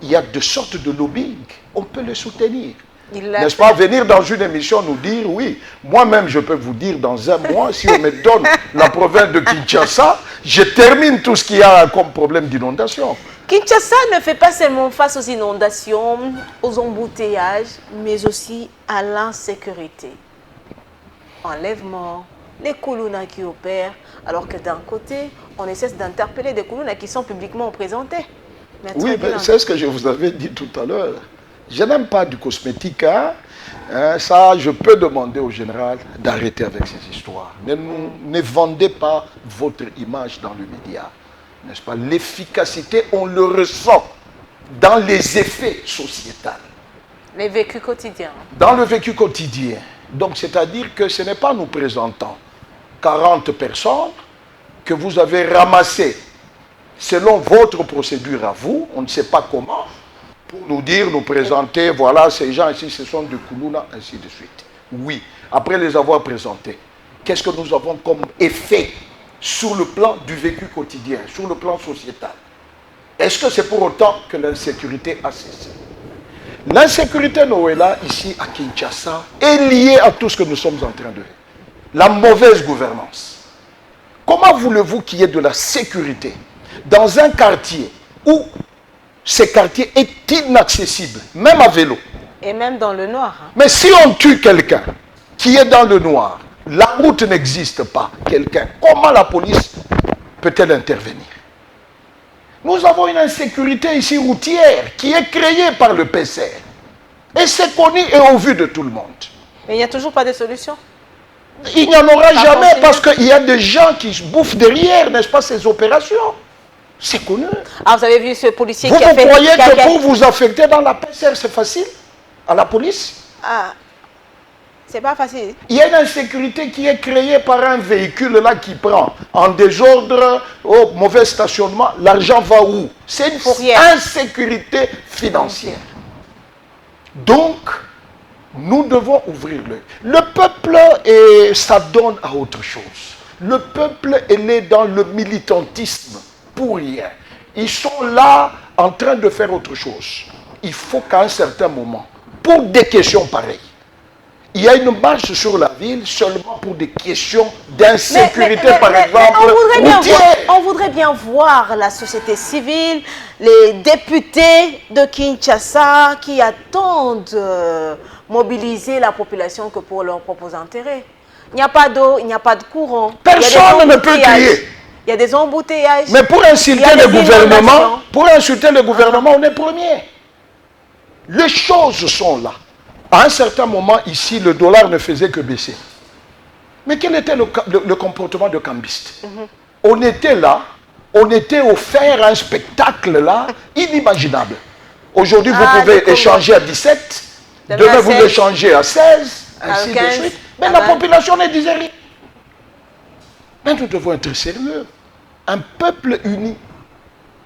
S2: il y a de sortes de lobbying. On peut le soutenir. N'est-ce pas? Venir dans une émission nous dire, oui, moi-même je peux vous dire dans 1 mois, si on me donne la province de Kinshasa, je termine tout ce qu'il y a comme problème d'inondation.
S1: Kinshasa ne fait pas seulement face aux inondations, aux embouteillages, mais aussi à l'insécurité. Enlèvement, les Koulouna qui opèrent, alors que d'un côté, on essaie d'interpeller des Koulouna qui sont publiquement présentés.
S2: Oui, c'est ce que je vous avais dit tout à l'heure. Je n'aime pas du cosmétique. Ça, je peux demander au général d'arrêter avec ces histoires. Ne vendez pas votre image dans le média. N'est-ce pas? L'efficacité, on le ressent dans les effets sociétals.
S1: Les vécus quotidiens.
S2: Dans le vécu quotidien. Donc, c'est-à-dire que ce n'est pas nous présentant 40 personnes que vous avez ramassées selon votre procédure à vous, on ne sait pas comment, pour nous dire, nous présenter, voilà, ces gens ici, ce sont de Koulouna, ainsi de suite. Oui, après les avoir présentés, qu'est-ce que nous avons comme effet sur le plan du vécu quotidien, sur le plan sociétal? Est-ce que c'est pour autant que l'insécurité a cessé? L'insécurité, Noëlla, ici à Kinshasa, est liée à tout ce que nous sommes en train de faire. La mauvaise gouvernance. Comment voulez-vous qu'il y ait de la sécurité dans un quartier où ce quartier est inaccessible, même à vélo?
S1: Et même dans le noir.
S2: Mais si on tue quelqu'un qui est dans le noir, la route n'existe pas, quelqu'un, comment la police peut-elle intervenir? Nous avons une insécurité ici routière qui est créée par le PCR. Et c'est connu et au vu de tout le monde.
S1: Mais il n'y a toujours pas de solution.
S2: Il n'y en aura jamais parce qu'il y a des gens qui se bouffent derrière, n'est-ce pas, ces opérations. C'est connu.
S1: Ah, vous avez vu ce policier
S2: qui a fait... Vous croyez que pour vous affecter dans la PCR, c'est facile? À la police?
S1: Ah, c'est pas facile.
S2: Il y a une insécurité qui est créée par un véhicule là qui prend en désordre, au mauvais stationnement. L'argent va où? C'est une insécurité financière. Donc, nous devons ouvrir l'œil. Le peuple s'adonne à autre chose. Le peuple est né dans le militantisme pour rien. Ils sont là en train de faire autre chose. Il faut qu'à un certain moment, pour des questions pareilles, il y a une marche sur la ville seulement pour des questions d'insécurité, par exemple.
S1: On voudrait bien voir la société civile, les députés de Kinshasa qui attendent mobiliser la population que pour leurs propres intérêts. Il n'y a pas d'eau, il n'y a pas de courant.
S2: Personne ne peut crier.
S1: Il y a des embouteillages.
S2: Mais pour insulter le gouvernement, on est premier. Les choses sont là. À un certain moment, ici, le dollar ne faisait que baisser. Mais quel était le comportement de cambiste? On était là, on était offert un spectacle là, inimaginable. Aujourd'hui, vous pouvez échanger à 17, demain vous échangez à 16, ainsi de suite. Mais la population ne disait rien. Mais nous devons être sérieux. Un peuple uni,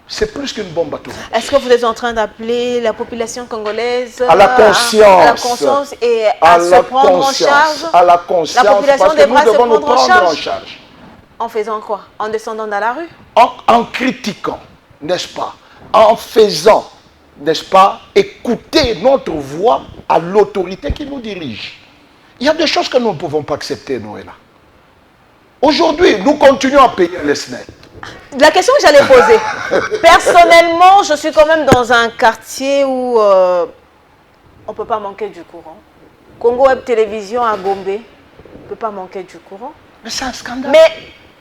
S2: c'est plus qu'une bombe atomique.
S1: Est-ce que vous êtes en train d'appeler la population congolaise
S2: à la conscience,
S1: à la conscience et à se prendre en charge?
S2: À la conscience,
S1: la population
S2: parce que nous
S1: devra
S2: devons nous
S1: se
S2: prendre en charge.
S1: En faisant quoi? En descendant dans la rue?
S2: En critiquant, n'est-ce pas? En faisant, n'est-ce pas, écouter notre voix à l'autorité qui nous dirige. Il y a des choses que nous ne pouvons pas accepter, Noëlla. Aujourd'hui, nous continuons à payer les SNEL.
S1: La question que j'allais poser, personnellement, je suis quand même dans un quartier où on ne peut pas manquer du courant. Congo Web Télévision à Gombe, on ne peut pas manquer du courant.
S2: Mais c'est un scandale.
S1: Mais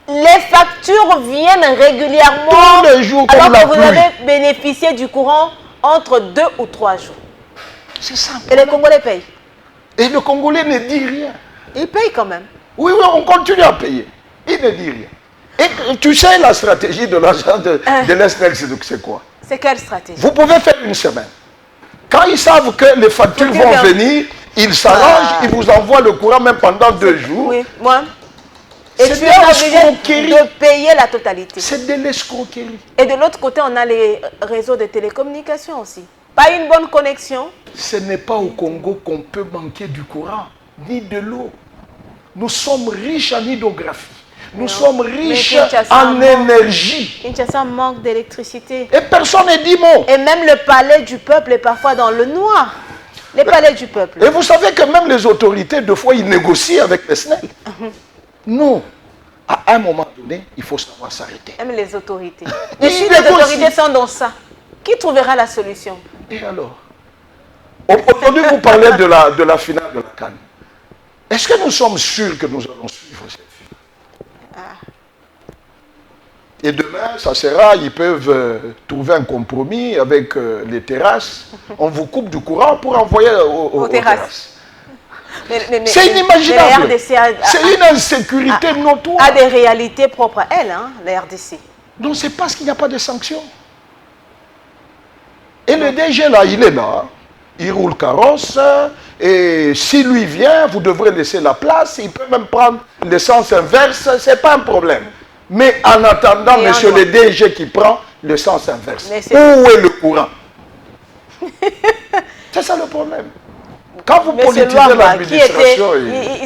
S1: les factures viennent régulièrement
S2: tous les jours,
S1: alors
S2: comme
S1: que vous
S2: la pluie.
S1: avez bénéficié du courant entre 2 ou 3 jours.
S2: C'est ça.
S1: Et les Congolais payent.
S2: Et le Congolais ne dit rien.
S1: Ils payent quand même.
S2: Oui, on continue à payer. Il ne dit rien. Et tu sais la stratégie de l'agent de l'ESNEL, c'est quoi?
S1: C'est quelle stratégie?
S2: Vous pouvez faire une semaine. Quand ils savent que les factures vont venir, ils s'arrangent, ils vous envoient le courant même pendant 2 jours.
S1: Oui, moi. Et tu
S2: C'est
S1: es obligé de payer la totalité.
S2: C'est de l'escroquerie.
S1: Et de l'autre côté, on a les réseaux de télécommunications aussi. Pas une bonne connexion.
S2: Ce n'est pas au Congo qu'on peut manquer du courant, ni de l'eau. Nous sommes riches en hydrographie. Nous sommes riches en énergie.
S1: Kinshasa manque d'électricité.
S2: Et personne ne dit mot.
S1: Et même le palais du peuple est parfois dans le noir. Les palais du peuple.
S2: Et vous savez que même les autorités, des fois, ils négocient avec les SNEL. Non. À un moment donné, il faut savoir s'arrêter.
S1: Même les autorités. Et si les autorités sont dans ça, qui trouvera la solution?
S2: Et alors? Aujourd'hui, vous parlez de la finale de la CAN. Est-ce que nous sommes sûrs que nous allons suivre cette finale? Et demain, ça sera, ils peuvent trouver un compromis avec les terrasses. On vous coupe du courant pour envoyer aux terrasses. C'est inimaginable. C'est une insécurité notoire.
S1: A des réalités propres à elle, hein, la RDC.
S2: Donc c'est parce qu'il n'y a pas de sanctions. Et le DG là, il est là. Il roule carrosse. Et si lui vient, vous devrez laisser la place. Il peut même prendre le sens inverse. Ce n'est pas un problème. Mais en attendant, monsieur le DG qui prend le sens inverse. Où est le courant? C'est ça le problème. Quand vous politisez l'administration...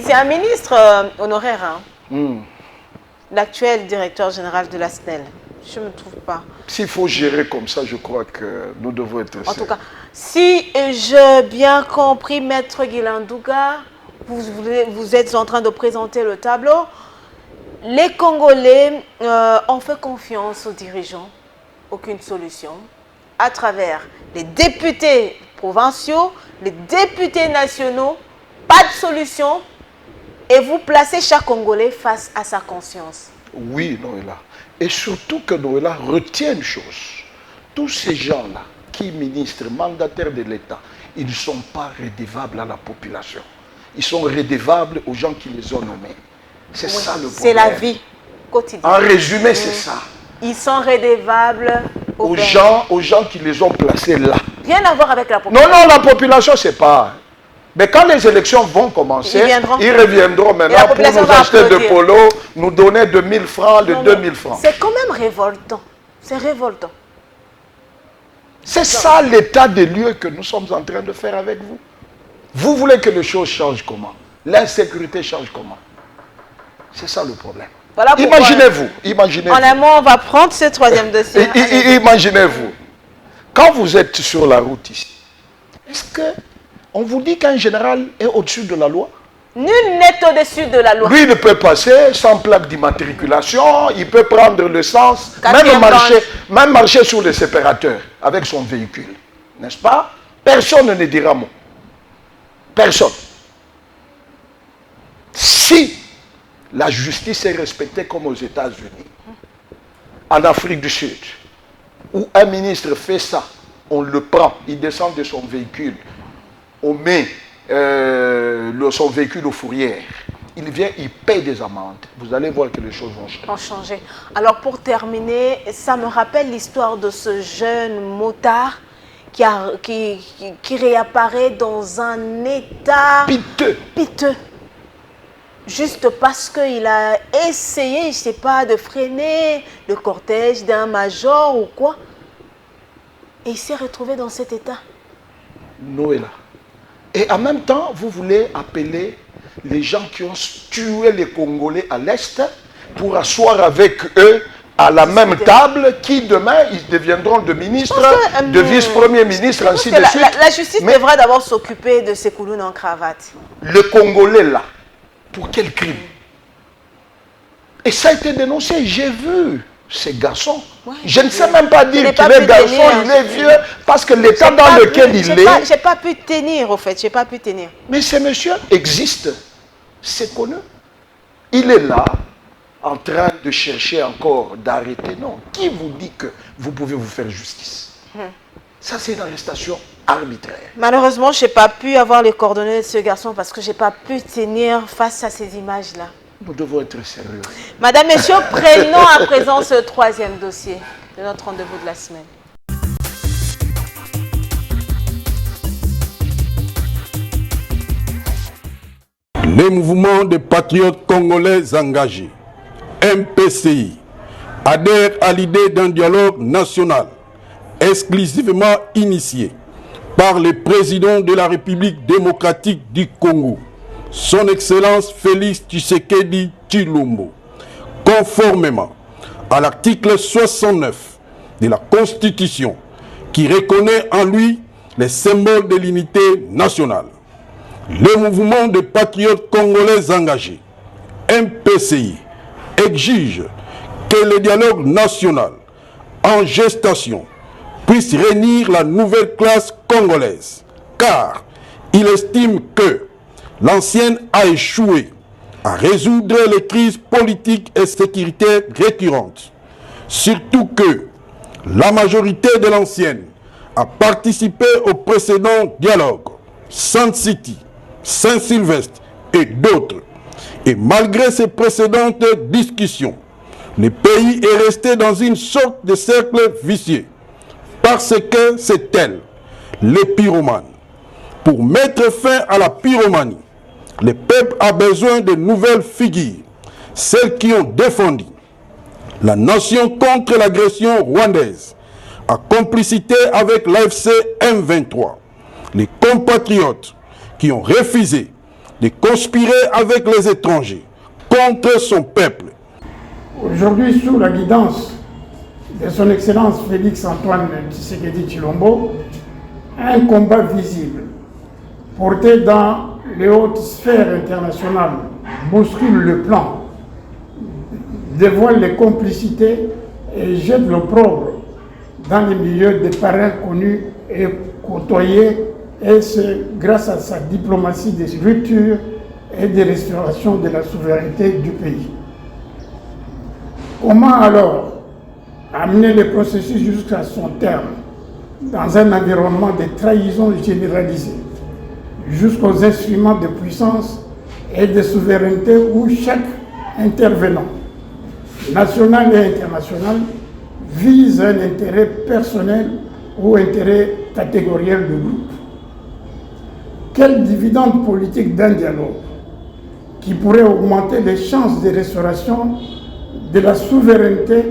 S1: C'est un ministre honoraire, hein? L'actuel directeur général de la SNEL. Je ne me trouve pas.
S2: S'il faut gérer comme ça, je crois que nous devons être sérieux.
S1: En tout cas, si j'ai bien compris, Maître Guilandouga, vous êtes en train de présenter le tableau. Les Congolais ont fait confiance aux dirigeants. Aucune solution. À travers les députés provinciaux, les députés nationaux, pas de solution. Et vous placez chaque Congolais face à sa conscience.
S2: Oui, Noëlla. Et surtout que Noëlla retient une chose. Tous ces gens-là, qui ministres, mandataires de l'État, ils ne sont pas redevables à la population. Ils sont redevables aux gens qui les ont nommés. C'est ça le problème.
S1: C'est la vie quotidienne.
S2: En résumé, c'est ça.
S1: Ils sont redevables
S2: aux gens qui les ont placés là.
S1: Rien à voir avec la population.
S2: Non, la population, c'est pas... Mais quand les élections vont commencer, ils reviendront maintenant pour nous acheter de polo, nous donner de 1000 francs, de 2000 francs.
S1: C'est quand même révoltant. C'est révoltant.
S2: C'est ça l'état des lieux que nous sommes en train de faire avec vous. Vous voulez que les choses changent comment? L'insécurité change comment? C'est ça le problème. Voilà imaginez-vous.
S1: En un mot, on va prendre ce troisième dossier.
S2: Imaginez-vous. Quand vous êtes sur la route ici, est-ce qu'on vous dit qu'un général est au-dessus de la loi?
S1: Nul n'est au-dessus de la loi.
S2: Lui, il peut passer sans plaque d'immatriculation, il peut prendre le sens, même marcher sur les séparateurs avec son véhicule. N'est-ce pas? Personne ne dira mot. Personne. Si la justice est respectée comme aux États-Unis, en Afrique du Sud, où un ministre fait ça, on le prend, il descend de son véhicule, on met son véhicule aux fourrières, il vient, il paye des amendes. Vous allez voir que les choses vont changer.
S1: Alors pour terminer, ça me rappelle l'histoire de ce jeune motard qui réapparaît dans un état piteux. Juste parce qu'il a essayé, je ne sais pas, de freiner le cortège d'un major ou quoi. Et il s'est retrouvé dans cet état.
S2: Noëlla. Et en même temps, vous voulez appeler les gens qui ont tué les Congolais à l'Est pour asseoir avec eux à la même table, qui demain, ils deviendront de ministres, de vice-premiers ministres, ainsi de suite.
S1: La justice devra d'abord s'occuper de ces coulounes en cravate.
S2: Le Congolais, là, pour quel crime? Et ça a été dénoncé, j'ai vu ces garçons. Ouais, je ne sais même pas dire qu'il est garçon, il est vieux, parce que l'état dans lequel il est...
S1: J'ai pas pu tenir, au fait, j'ai pas pu tenir.
S2: Mais ce monsieur existe, c'est connu. Il est là, en train de chercher encore d'arrêter. Non, qui vous dit que vous pouvez vous faire justice? Ça, c'est une arrestation arbitraire.
S1: Malheureusement, je n'ai pas pu avoir les coordonnées de ce garçon parce que je n'ai pas pu tenir face à ces images-là.
S2: Nous devons être sérieux.
S1: Madame, Messieurs, prenons à présent ce troisième dossier de notre rendez-vous de la semaine.
S8: Les mouvements des patriotes congolais engagés, MPCI, adhèrent à l'idée d'un dialogue national exclusivement initié par le président de la République démocratique du Congo, son Excellence Félix Tshisekedi Tshilombo, conformément à l'article 69 de la Constitution qui reconnaît en lui les symboles de l'unité nationale. Le mouvement des patriotes congolais engagés, MPCI, exige que le dialogue national en gestation puisse réunir la nouvelle classe congolaise, car il estime que l'ancienne a échoué à résoudre les crises politiques et sécuritaires récurrentes. Surtout que la majorité de l'ancienne a participé au précédent dialogue, Sun City, Saint-Sylvestre et d'autres. Et malgré ces précédentes discussions, le pays est resté dans une sorte de cercle vicieux. Parce que c'est elle, les pyromanes. Pour mettre fin à la pyromanie, le peuple a besoin de nouvelles figures, celles qui ont défendu la nation contre l'agression rwandaise, à complicité avec l'AFC M23, les compatriotes qui ont refusé de conspirer avec les étrangers contre son peuple.
S7: Aujourd'hui, sous la guidance de son Excellence Félix Antoine Tshisekedi Tshilombo, un combat visible porté dans les hautes sphères internationales bouscule le plan, dévoile les complicités et jette l'opprobre dans les milieux des parrains connus et côtoyés, et c'est grâce à sa diplomatie de rupture et de restauration de la souveraineté du pays. Comment alors amener le processus jusqu'à son terme dans un environnement de trahison généralisée, jusqu'aux instruments de puissance et de souveraineté où chaque intervenant, national et international, vise un intérêt personnel ou intérêt catégoriel du groupe? Quel dividende politique d'un dialogue qui pourrait augmenter les chances de restauration de la souveraineté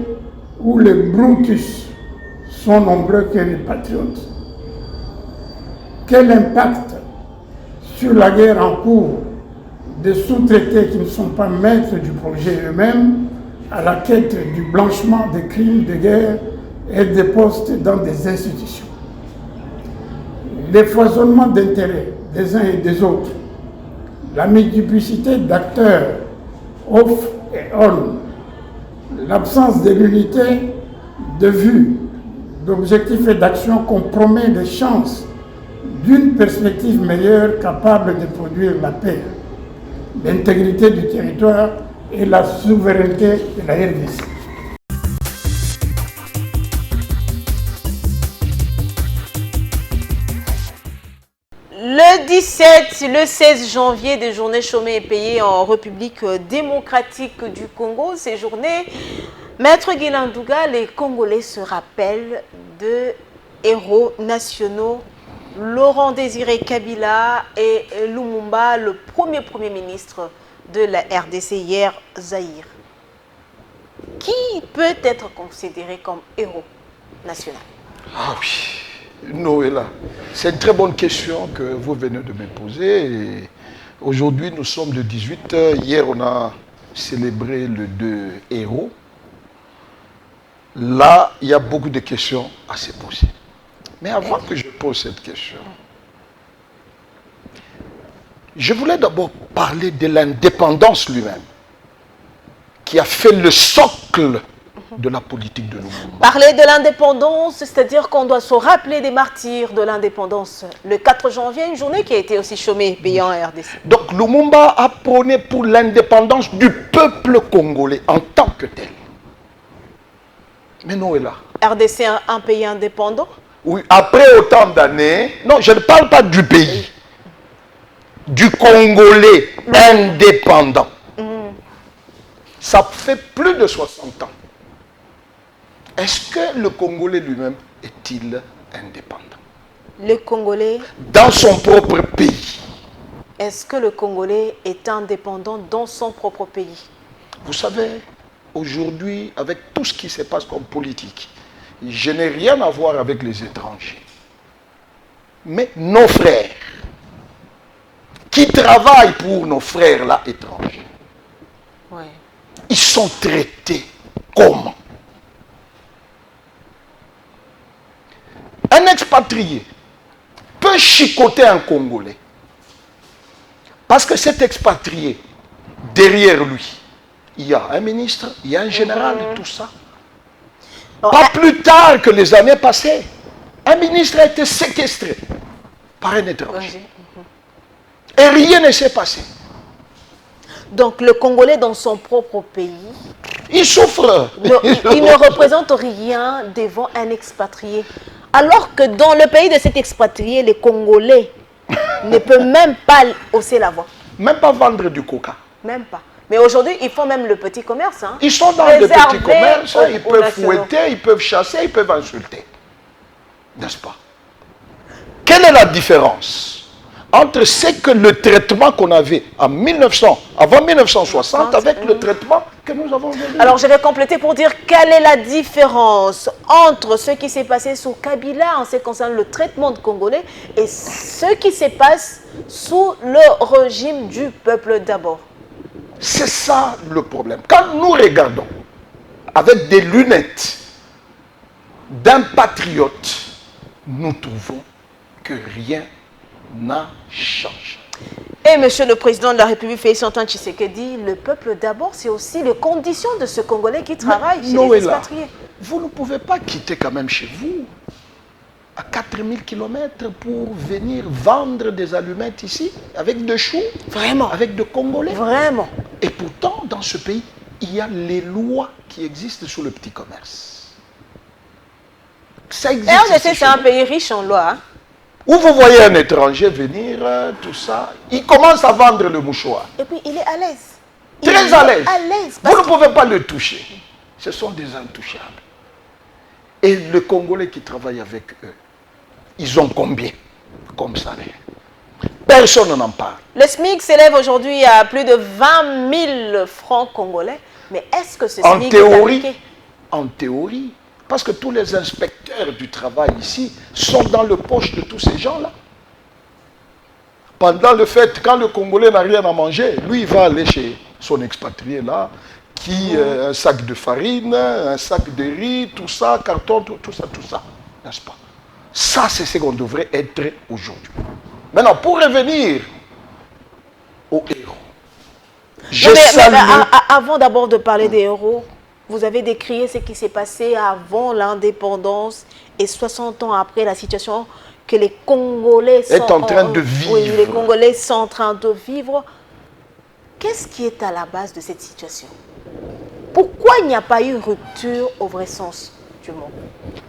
S7: où les Brutus sont nombreux que les patriotes? Quel impact sur la guerre en cours des sous-traités qui ne sont pas maîtres du projet eux-mêmes à la quête du blanchiment des crimes de guerre et des postes dans des institutions? Les foisonnements d'intérêts des uns et des autres, la multiplicité d'acteurs off et on, l'absence de l'unité de vue, d'objectifs et d'action compromet les chances d'une perspective meilleure capable de produire la paix, l'intégrité du territoire et la souveraineté de la RDC.
S1: 17, le 16 janvier, des journées chômées et payées en République démocratique du Congo. Ces journées, Maître Guilain Douga, les Congolais se rappellent de héros nationaux, Laurent Désiré Kabila et Lumumba, le premier ministre de la RDC hier, Zaïre. Qui peut être considéré comme héros national?
S2: Ah oui, Noëlla, c'est une très bonne question que vous venez de me poser. Aujourd'hui, nous sommes le 18. Hier, on a célébré le 2 héros. Là, il y a beaucoup de questions à se poser. Mais avant que je pose cette question, je voulais d'abord parler de l'indépendance lui-même, qui a fait le socle de la politique de Lumumba.
S1: Parler de l'indépendance, c'est-à-dire qu'on doit se rappeler des martyrs de l'indépendance. Le 4 janvier, une journée qui a été aussi chômée, payée en RDC.
S2: Donc Lumumba a prôné pour l'indépendance du peuple congolais en tant que tel. Mais Noëlla.
S1: RDC, un pays indépendant?
S2: Oui, après autant d'années, non, je ne parle pas du pays, du Congolais indépendant. Ça fait plus de 60 ans. Est-ce que le Congolais lui-même est-il indépendant?
S1: Le Congolais...
S2: Dans son propre pays.
S1: Est-ce que le Congolais est indépendant dans son propre pays?
S2: Vous savez, aujourd'hui, avec tout ce qui se passe comme politique, je n'ai rien à voir avec les étrangers. Mais nos frères, qui travaillent pour nos frères là étrangers,
S1: ouais,
S2: ils sont traités comment? Un expatrié peut chicoter un Congolais parce que cet expatrié, derrière lui, il y a un ministre, il y a un général, tout ça. Pas plus tard que les années passées, un ministre a été séquestré par un étranger. Et rien ne s'est passé.
S1: Donc le Congolais dans son propre pays,
S2: il souffre.
S1: Il ne représente rien devant un expatrié. Alors que dans le pays de cet expatrié, les Congolais ne peuvent même pas hausser la voix.
S2: Même pas vendre du coca.
S1: Même pas. Mais aujourd'hui, ils font même le petit commerce. Hein.
S2: Ils sont dans le petit commerce, ils peuvent fouetter, ils peuvent chasser, ils peuvent insulter. N'est-ce pas? Quelle est la différence entre ce que le traitement qu'on avait avant 1960 avec le traitement que nous avons aujourd'hui?
S1: Alors je vais compléter pour dire quelle est la différence entre ce qui s'est passé sous Kabila en ce qui concerne le traitement de Congolais et ce qui se passe sous le régime du peuple d'abord.
S2: C'est ça le problème. Quand nous regardons avec des lunettes d'un patriote, nous trouvons que rien n'a changé.
S1: Et Monsieur le Président de la République, Félix Antoine Tshisekedi, le peuple d'abord, c'est aussi les conditions de ce Congolais qui travaille chez les expatriés.
S2: Vous ne pouvez pas quitter quand même chez vous à 4000 km pour venir vendre des allumettes ici, avec des choux,
S1: vraiment, avec
S2: des Congolais.
S1: Vraiment.
S2: Et pourtant, dans ce pays, il y a les lois qui existent sur le petit commerce. Ça existe.
S1: RDC, c'est un pays riche en loi. Hein?
S2: Où vous voyez un étranger venir, tout ça, il commence à vendre le mouchoir.
S1: Et puis, il est à l'aise.
S2: Très à l'aise. Vous ne
S1: que...
S2: pouvez pas le toucher. Ce sont des intouchables. Et les Congolais qui travaillent avec eux, ils ont combien comme salaire? Personne n'en parle.
S1: Le SMIC s'élève aujourd'hui à plus de 20 000 francs congolais. Mais est-ce que ce SMIC est appliqué?
S2: En théorie. Parce que tous les inspecteurs du travail ici sont dans le poche de tous ces gens-là. Pendant le fait, quand le Congolais n'a rien à manger, lui, il va aller chez son expatrié là, qui un sac de farine, un sac de riz, tout ça, carton, tout ça, n'est-ce pas? Ça, c'est ce qu'on devrait être aujourd'hui. Maintenant, pour revenir aux héros,
S1: avant d'abord de parler des héros, vous avez décrié ce qui s'est passé avant l'indépendance et 60 ans après la situation que les Congolais sont
S2: en train de vivre.
S1: Oui, les Congolais sont en train de vivre. Qu'est-ce qui est à la base de cette situation? Pourquoi il n'y a pas eu rupture au vrai sens du mot?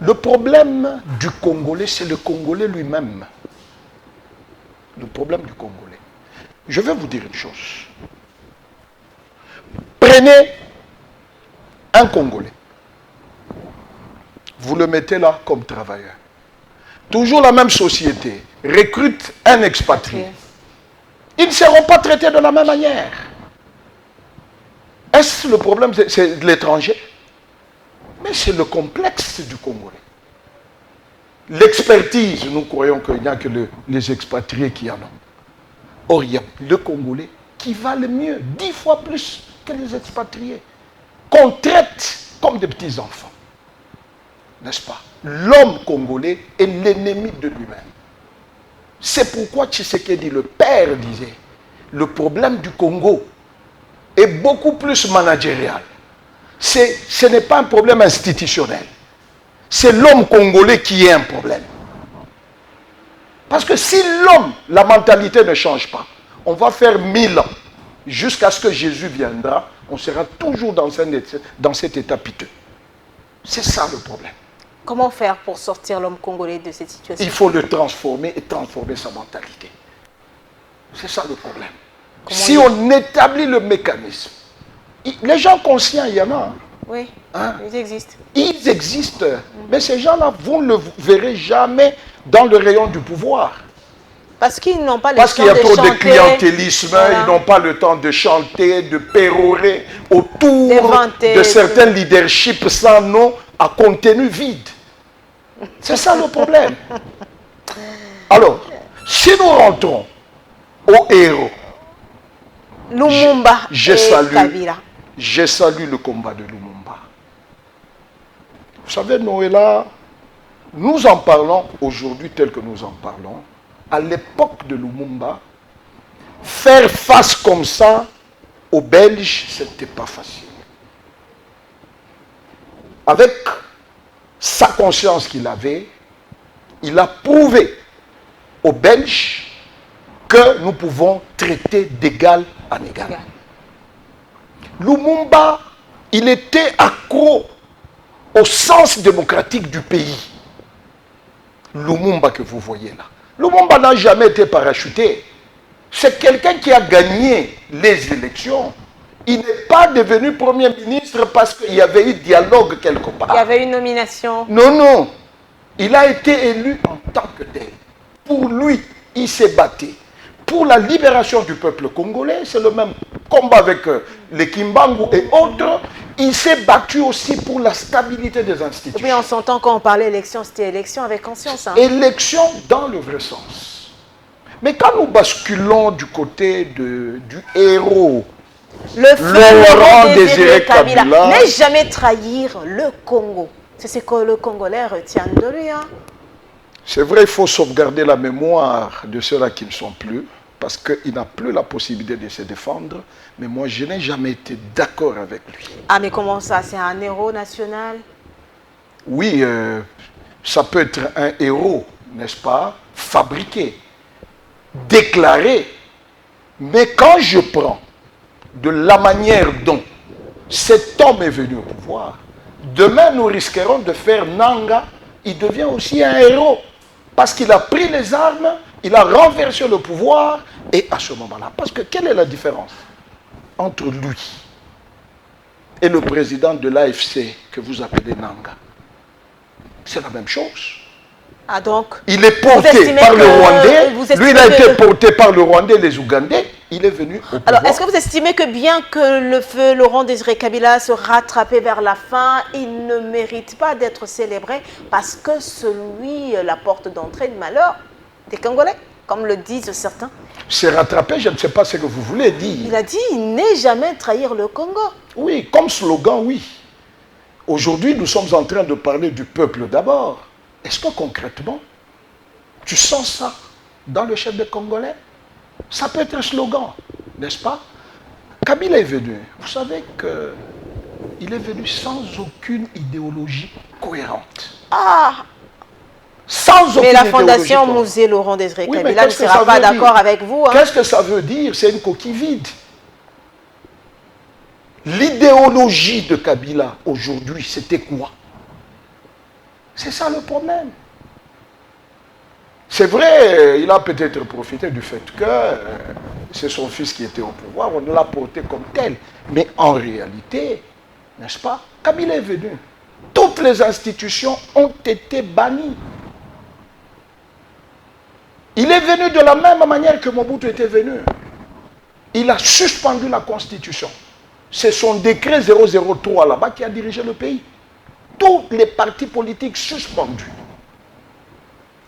S2: Le problème du Congolais, c'est le Congolais lui-même. le problème du Congolais. Je vais vous dire une chose. Prenez un Congolais. Vous le mettez là comme travailleur. Toujours la même société recrute un expatrié. Ils ne seront pas traités de la même manière. Est-ce le problème, c'est de l'étranger? Mais c'est le complexe du Congolais. L'expertise, nous croyons qu'il n'y a que les expatriés qui en ont. Or, il y a le Congolais qui valent mieux, 10 fois plus que les expatriés, qu'on traite comme des petits-enfants. N'est-ce pas? L'homme congolais est l'ennemi de lui-même. C'est pourquoi Tshisekedi, le père, disait, le problème du Congo est beaucoup plus managérial. Ce n'est pas un problème institutionnel. C'est l'homme congolais qui est un problème. Parce que si l'homme, la mentalité ne change pas, on va faire 1000 ans, jusqu'à ce que Jésus viendra, on sera toujours dans cet état piteux. C'est ça le problème.
S1: Comment faire pour sortir l'homme congolais de cette situation?
S2: Il faut le transformer et transformer sa mentalité. C'est ça le problème. Si on établit le mécanisme, les gens conscients, il y en a.
S1: Oui,
S2: hein?
S1: Ils existent.
S2: Ils existent. Mais ces gens-là, vous ne le verrez jamais dans le rayon du pouvoir.
S1: Parce qu'ils n'ont pas le
S2: Parce
S1: temps
S2: qu'il y a
S1: de
S2: trop
S1: chanter,
S2: de clientélisme,
S1: voilà.
S2: Ils n'ont pas le temps de chanter, de pérorer autour
S1: D'inventer,
S2: de certains leaderships sans nom à contenu vide. C'est ça le problème. Alors, si nous rentrons au héros,
S1: Lumumba et Kabila.
S2: Je salue le combat de Lumumba. Vous savez, Noëlla, nous en parlons aujourd'hui tel que nous en parlons. À l'époque de Lumumba, faire face comme ça aux Belges, ce n'était pas facile. Avec sa conscience qu'il avait, il a prouvé aux Belges que nous pouvons traiter d'égal en égal. Lumumba, il était accro au sens démocratique du pays. Lumumba que vous voyez là. Lumumba n'a jamais été parachuté. C'est quelqu'un qui a gagné les élections. Il n'est pas devenu Premier ministre parce qu'il y avait eu dialogue quelque part.
S1: Il y avait une nomination.
S2: Non, non. Il a été élu en tant que tel. Pour lui, il s'est battu. Pour la libération du peuple congolais, c'est le même combat avec les Kimbangu et autres. Il s'est battu aussi pour la stabilité des institutions.
S1: Oui, en son temps, quand on parlait élection, c'était élection avec conscience. Hein.
S2: Élection dans le vrai sens. Mais quand nous basculons du côté du héros,
S1: Laurent Désiré Kabila, ne jamais trahir le Congo. C'est ce que le Congolais retient de lui. Hein.
S2: C'est vrai, il faut sauvegarder la mémoire de ceux-là qui ne sont plus, parce qu'il n'a plus la possibilité de se défendre. Mais moi, je n'ai jamais été d'accord avec lui.
S1: Ah, mais comment ça? C'est un héros national?
S2: Oui, ça peut être un héros, n'est-ce pas, fabriqué, déclaré. Mais quand je prends de la manière dont cet homme est venu au pouvoir, demain nous risquerons de faire Nanga, il devient aussi un héros. Parce qu'il a pris les armes, il a renversé le pouvoir, et à ce moment-là, parce que quelle est la différence entre lui et le président de l'AFC que vous appelez Nanga? C'est la même chose.
S1: Ah donc,
S2: il est porté par le Rwandais, lui il a été porté par le Rwandais et les Ougandais, il est venu au pouvoir.
S1: Alors, est-ce que vous estimez que bien que le feu Laurent Désiré Kabila se rattrapait vers la fin, il ne mérite pas d'être célébré parce que celui la porte d'entrée de malheur des Congolais, comme le disent certains?
S2: Se rattraper, je ne sais pas ce que vous voulez dire.
S1: Il a dit « n'est jamais trahir le Congo ».
S2: Oui, comme slogan, oui. Aujourd'hui, nous sommes en train de parler du peuple d'abord. Est-ce que concrètement, tu sens ça dans le chef des Congolais? Ça peut être un slogan, n'est-ce pas? Kabila est venu. Vous savez qu'il est venu sans aucune idéologie cohérente.
S1: Ah!
S2: Sans aucune
S1: mais la fondation
S2: idéologie
S1: Musée Laurent Désiré
S2: oui,
S1: Kabila ne sera pas d'accord avec vous. Hein?
S2: Qu'est-ce que ça veut dire? C'est une coquille vide. L'idéologie de Kabila aujourd'hui, c'était quoi? C'est ça le problème. C'est vrai, il a peut-être profité du fait que c'est son fils qui était au pouvoir, on l'a porté comme tel. Mais en réalité, n'est-ce pas, Kabila est venu. Toutes les institutions ont été bannies. Il est venu de la même manière que Mobutu était venu. Il a suspendu la Constitution. C'est son décret 003 là-bas qui a dirigé le pays. Tous les partis politiques suspendus.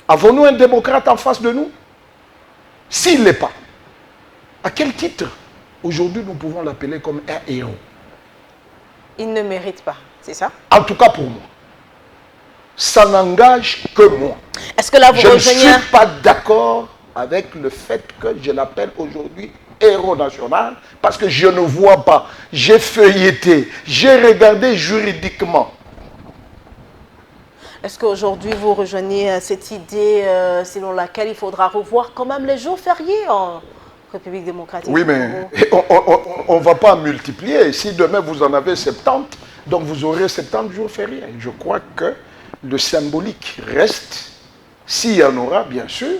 S2: Avons-nous un démocrate en face de nous? S'il ne l'est pas, à quel titre aujourd'hui nous pouvons l'appeler comme un héros?
S1: Il ne mérite pas, c'est ça?
S2: En tout cas pour moi. Ça n'engage que moi.
S1: Est-ce que là vous
S2: je
S1: rejoignez...
S2: ne suis pas d'accord avec le fait que je l'appelle aujourd'hui héros national parce que je ne vois pas. J'ai feuilleté, j'ai regardé juridiquement.
S1: Est-ce qu'aujourd'hui vous rejoignez cette idée selon laquelle il faudra revoir quand même les jours fériés en République démocratique?
S2: Oui, mais on ne va pas multiplier. Si demain vous en avez 70, donc vous aurez 70 jours fériés. Je crois que le symbolique reste, s'il y en aura, bien sûr.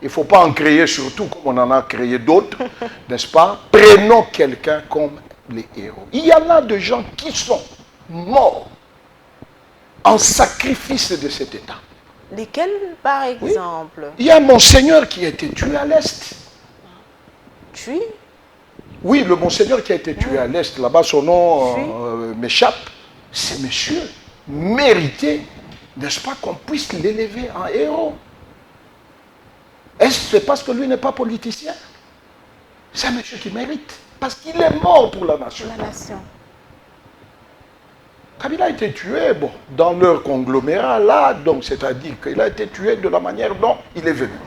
S2: Il ne faut pas en créer surtout comme on en a créé d'autres, n'est-ce pas? Prenons quelqu'un comme les héros. Il y en a de gens qui sont morts en sacrifice de cet État.
S1: Lesquels, par exemple?
S2: Oui. Il y a Monseigneur qui a été tué à l'Est.
S1: Tué?
S2: Oui, le Monseigneur qui a été tué à l'Est, là-bas, son nom m'échappe. C'est monsieur mérité, n'est-ce pas, qu'on puisse l'élever en héros. Est-ce que c'est parce que lui n'est pas politicien? C'est un monsieur qui mérite. Parce qu'il est mort pour la nation.
S1: La nation. Kabila
S2: a été tué, bon, dans leur conglomérat, là, donc, c'est-à-dire qu'il a été tué de la manière dont il est venu.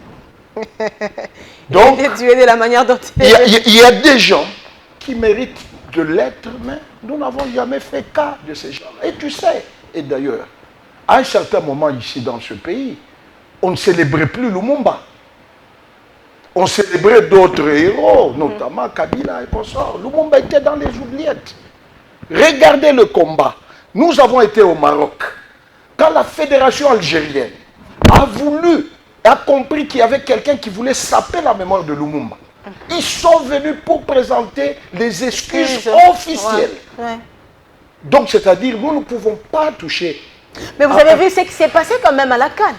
S1: Donc, il a été tué de la manière dont
S2: il y a des gens qui méritent de l'être, mais nous n'avons jamais fait cas de ces gens-là. Et tu sais, et d'ailleurs, à un certain moment ici dans ce pays, on ne célébrait plus Lumumba. On célébrait d'autres héros, notamment Kabila et consorts. Lumumba était dans les oubliettes. Regardez le combat. Nous avons été au Maroc. Quand la fédération algérienne a compris qu'il y avait quelqu'un qui voulait saper la mémoire de Lumumba, ils sont venus pour présenter les excuses officielles.
S1: Ouais.
S2: Donc, c'est-à-dire, nous ne pouvons pas toucher.
S1: Mais vous avez vu ce qui s'est passé quand même à la CAN.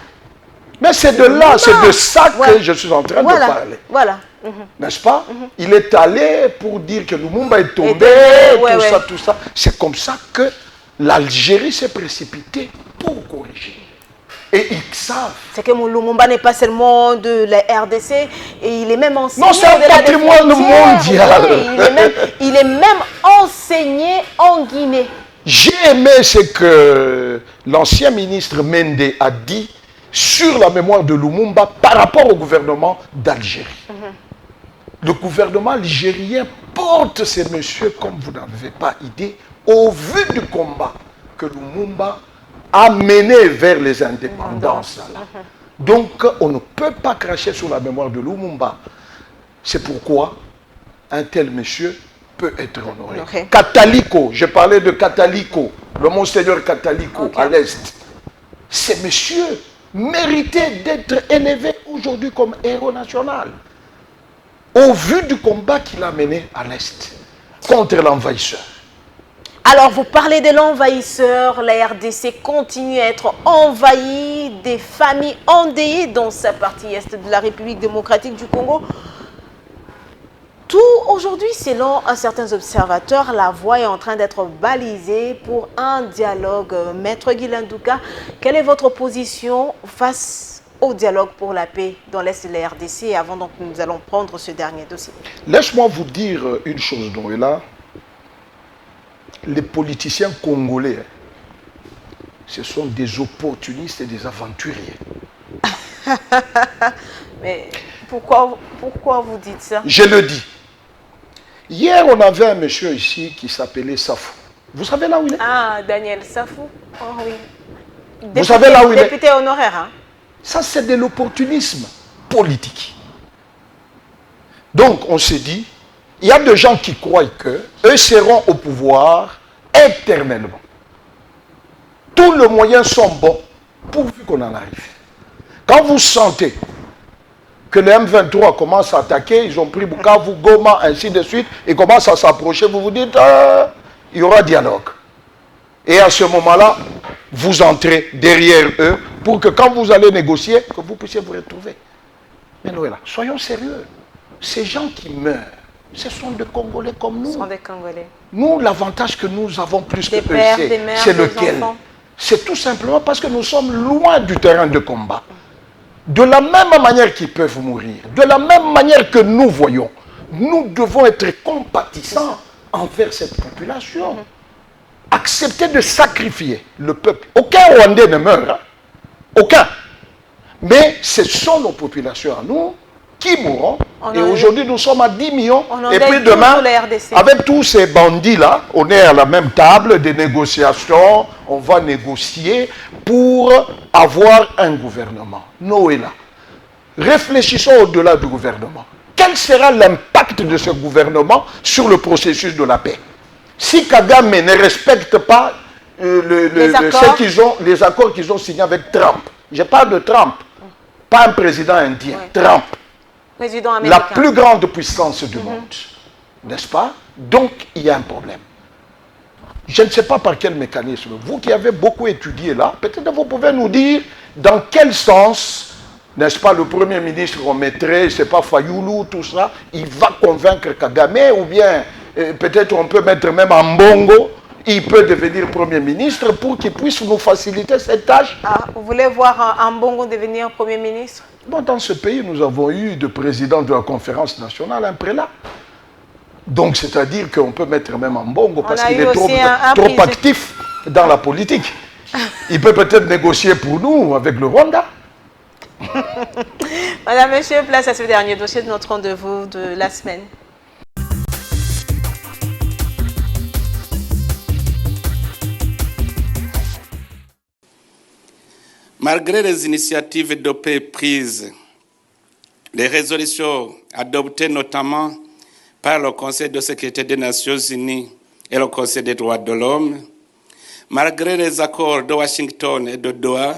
S2: Mais c'est de là, c'est de ça que je suis en train de parler.
S1: Voilà.
S2: N'est-ce pas? Il est allé pour dire que Lumumba est tombé, tout ça. C'est comme ça que l'Algérie s'est précipitée pour corriger. Et ils savent.
S1: C'est que Lumumba n'est pas seulement de la RDC, et il est même enseigné.
S2: Non, c'est un patrimoine mondial.
S1: Oui, il est même enseigné en Guinée.
S2: J'ai aimé ce que l'ancien ministre Mende a dit sur la mémoire de Lumumba par rapport au gouvernement d'Algérie. Le gouvernement algérien porte ces messieurs, comme vous n'avez pas idée, au vu du combat que Lumumba a mené vers les indépendances. Donc, on ne peut pas cracher sur la mémoire de Lumumba. C'est pourquoi un tel monsieur peut être honoré. Catalico, j'ai parlé de Catalico, le Monseigneur Catalico à l'Est. Ces messieurs méritaient d'être élevés aujourd'hui comme héros national. Au vu du combat qu'il a mené à l'Est contre l'envahisseur.
S1: Alors, vous parlez de l'envahisseur, la RDC continue à être envahie, des familles endeuillées dans sa partie est de la République démocratique du Congo. Tout aujourd'hui, selon certains observateurs, la voie est en train d'être balisée pour un dialogue. Maître Guylaine Douka, quelle est votre position face au dialogue pour la paix dans l'Est de la RDC? Avant donc, nous allons prendre ce dernier dossier.
S2: Laisse-moi vous dire une chose, Noëlla. Les politiciens congolais, ce sont des opportunistes et des aventuriers.
S1: Mais pourquoi vous dites ça?
S2: Je le dis. Hier, on avait un monsieur ici qui s'appelait Safou. Vous savez là où il est?
S1: Ah, Daniel Safou. Oh oui.
S2: Vous savez là où il est?
S1: Député honoraire. Hein?
S2: Ça, c'est de l'opportunisme politique. Donc, on s'est dit, il y a des gens qui croient qu'eux seront au pouvoir éternellement. Tous les moyens sont bons pourvu qu'on en arrive. Quand vous sentez que les M23 commencent à attaquer, ils ont pris Bukavu, Goma, ainsi de suite, et commencent à s'approcher, vous vous dites, il y aura dialogue. Et à ce moment-là, vous entrez derrière eux pour que quand vous allez négocier, que vous puissiez vous retrouver. Mais Noëlla, soyons sérieux. Ces gens qui meurent, ce sont des Congolais comme nous.
S1: Ce sont des Congolais.
S2: Nous, l'avantage que nous avons plus que eux,
S1: pères,
S2: c'est lequel? C'est tout simplement parce que nous sommes loin du terrain de combat. De la même manière qu'ils peuvent mourir, de la même manière que nous voyons, nous devons être compatissants envers cette population. Accepter de sacrifier le peuple. Aucun Rwandais ne meurt. Hein? Aucun. Mais ce sont nos populations à nous qui mourront. Et aujourd'hui, nous sommes à 10 millions. Et puis demain, avec tous ces bandits-là, on est à la même table des négociations. On va négocier pour avoir un gouvernement. Noëlla, réfléchissons au-delà du gouvernement. Quel sera l'impact de ce gouvernement sur le processus de la paix? Si Kagame ne respecte pas les accords qu'ils ont signés avec Trump, je parle de Trump, pas un président indien, Trump,
S1: président américain,
S2: la plus grande puissance du monde, n'est-ce pas? Donc, il y a un problème. Je ne sais pas par quel mécanisme. Vous qui avez beaucoup étudié là, peut-être vous pouvez nous dire dans quel sens, n'est-ce pas, le Premier ministre, on mettrait, je ne sais pas, Fayoulou, tout ça, il va convaincre Kagame, ou bien peut-être on peut mettre même Mbongo, il peut devenir Premier ministre pour qu'il puisse nous faciliter cette tâche.
S1: Ah, vous voulez voir Mbongo devenir Premier ministre?
S2: Bon, dans ce pays, nous avons eu de président de la conférence nationale un prélat. Donc, c'est-à-dire qu'on peut mettre même Mbongo parce qu'il est trop actif dans la politique. Il peut peut-être négocier pour nous avec le Rwanda.
S1: Madame, monsieur, place à ce dernier dossier de notre rendez-vous de la semaine.
S9: Malgré les initiatives de paix prises, les résolutions adoptées notamment par le Conseil de sécurité des Nations Unies et le Conseil des droits de l'homme, malgré les accords de Washington et de Doha,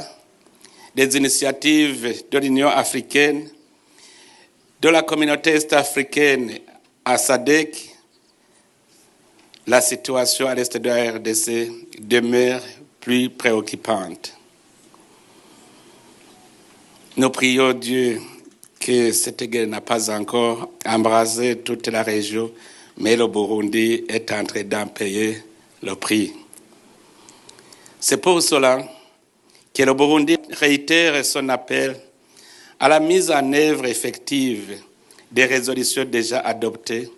S9: des initiatives de l'Union africaine, de la communauté est-africaine à SADC, la situation à l'est de la RDC demeure plus préoccupante. Nous prions Dieu que cette guerre n'a pas encore embrasé toute la région, mais le Burundi est en train d'en payer le prix. C'est pour cela que le Burundi réitère son appel à la mise en œuvre effective des résolutions déjà adoptées,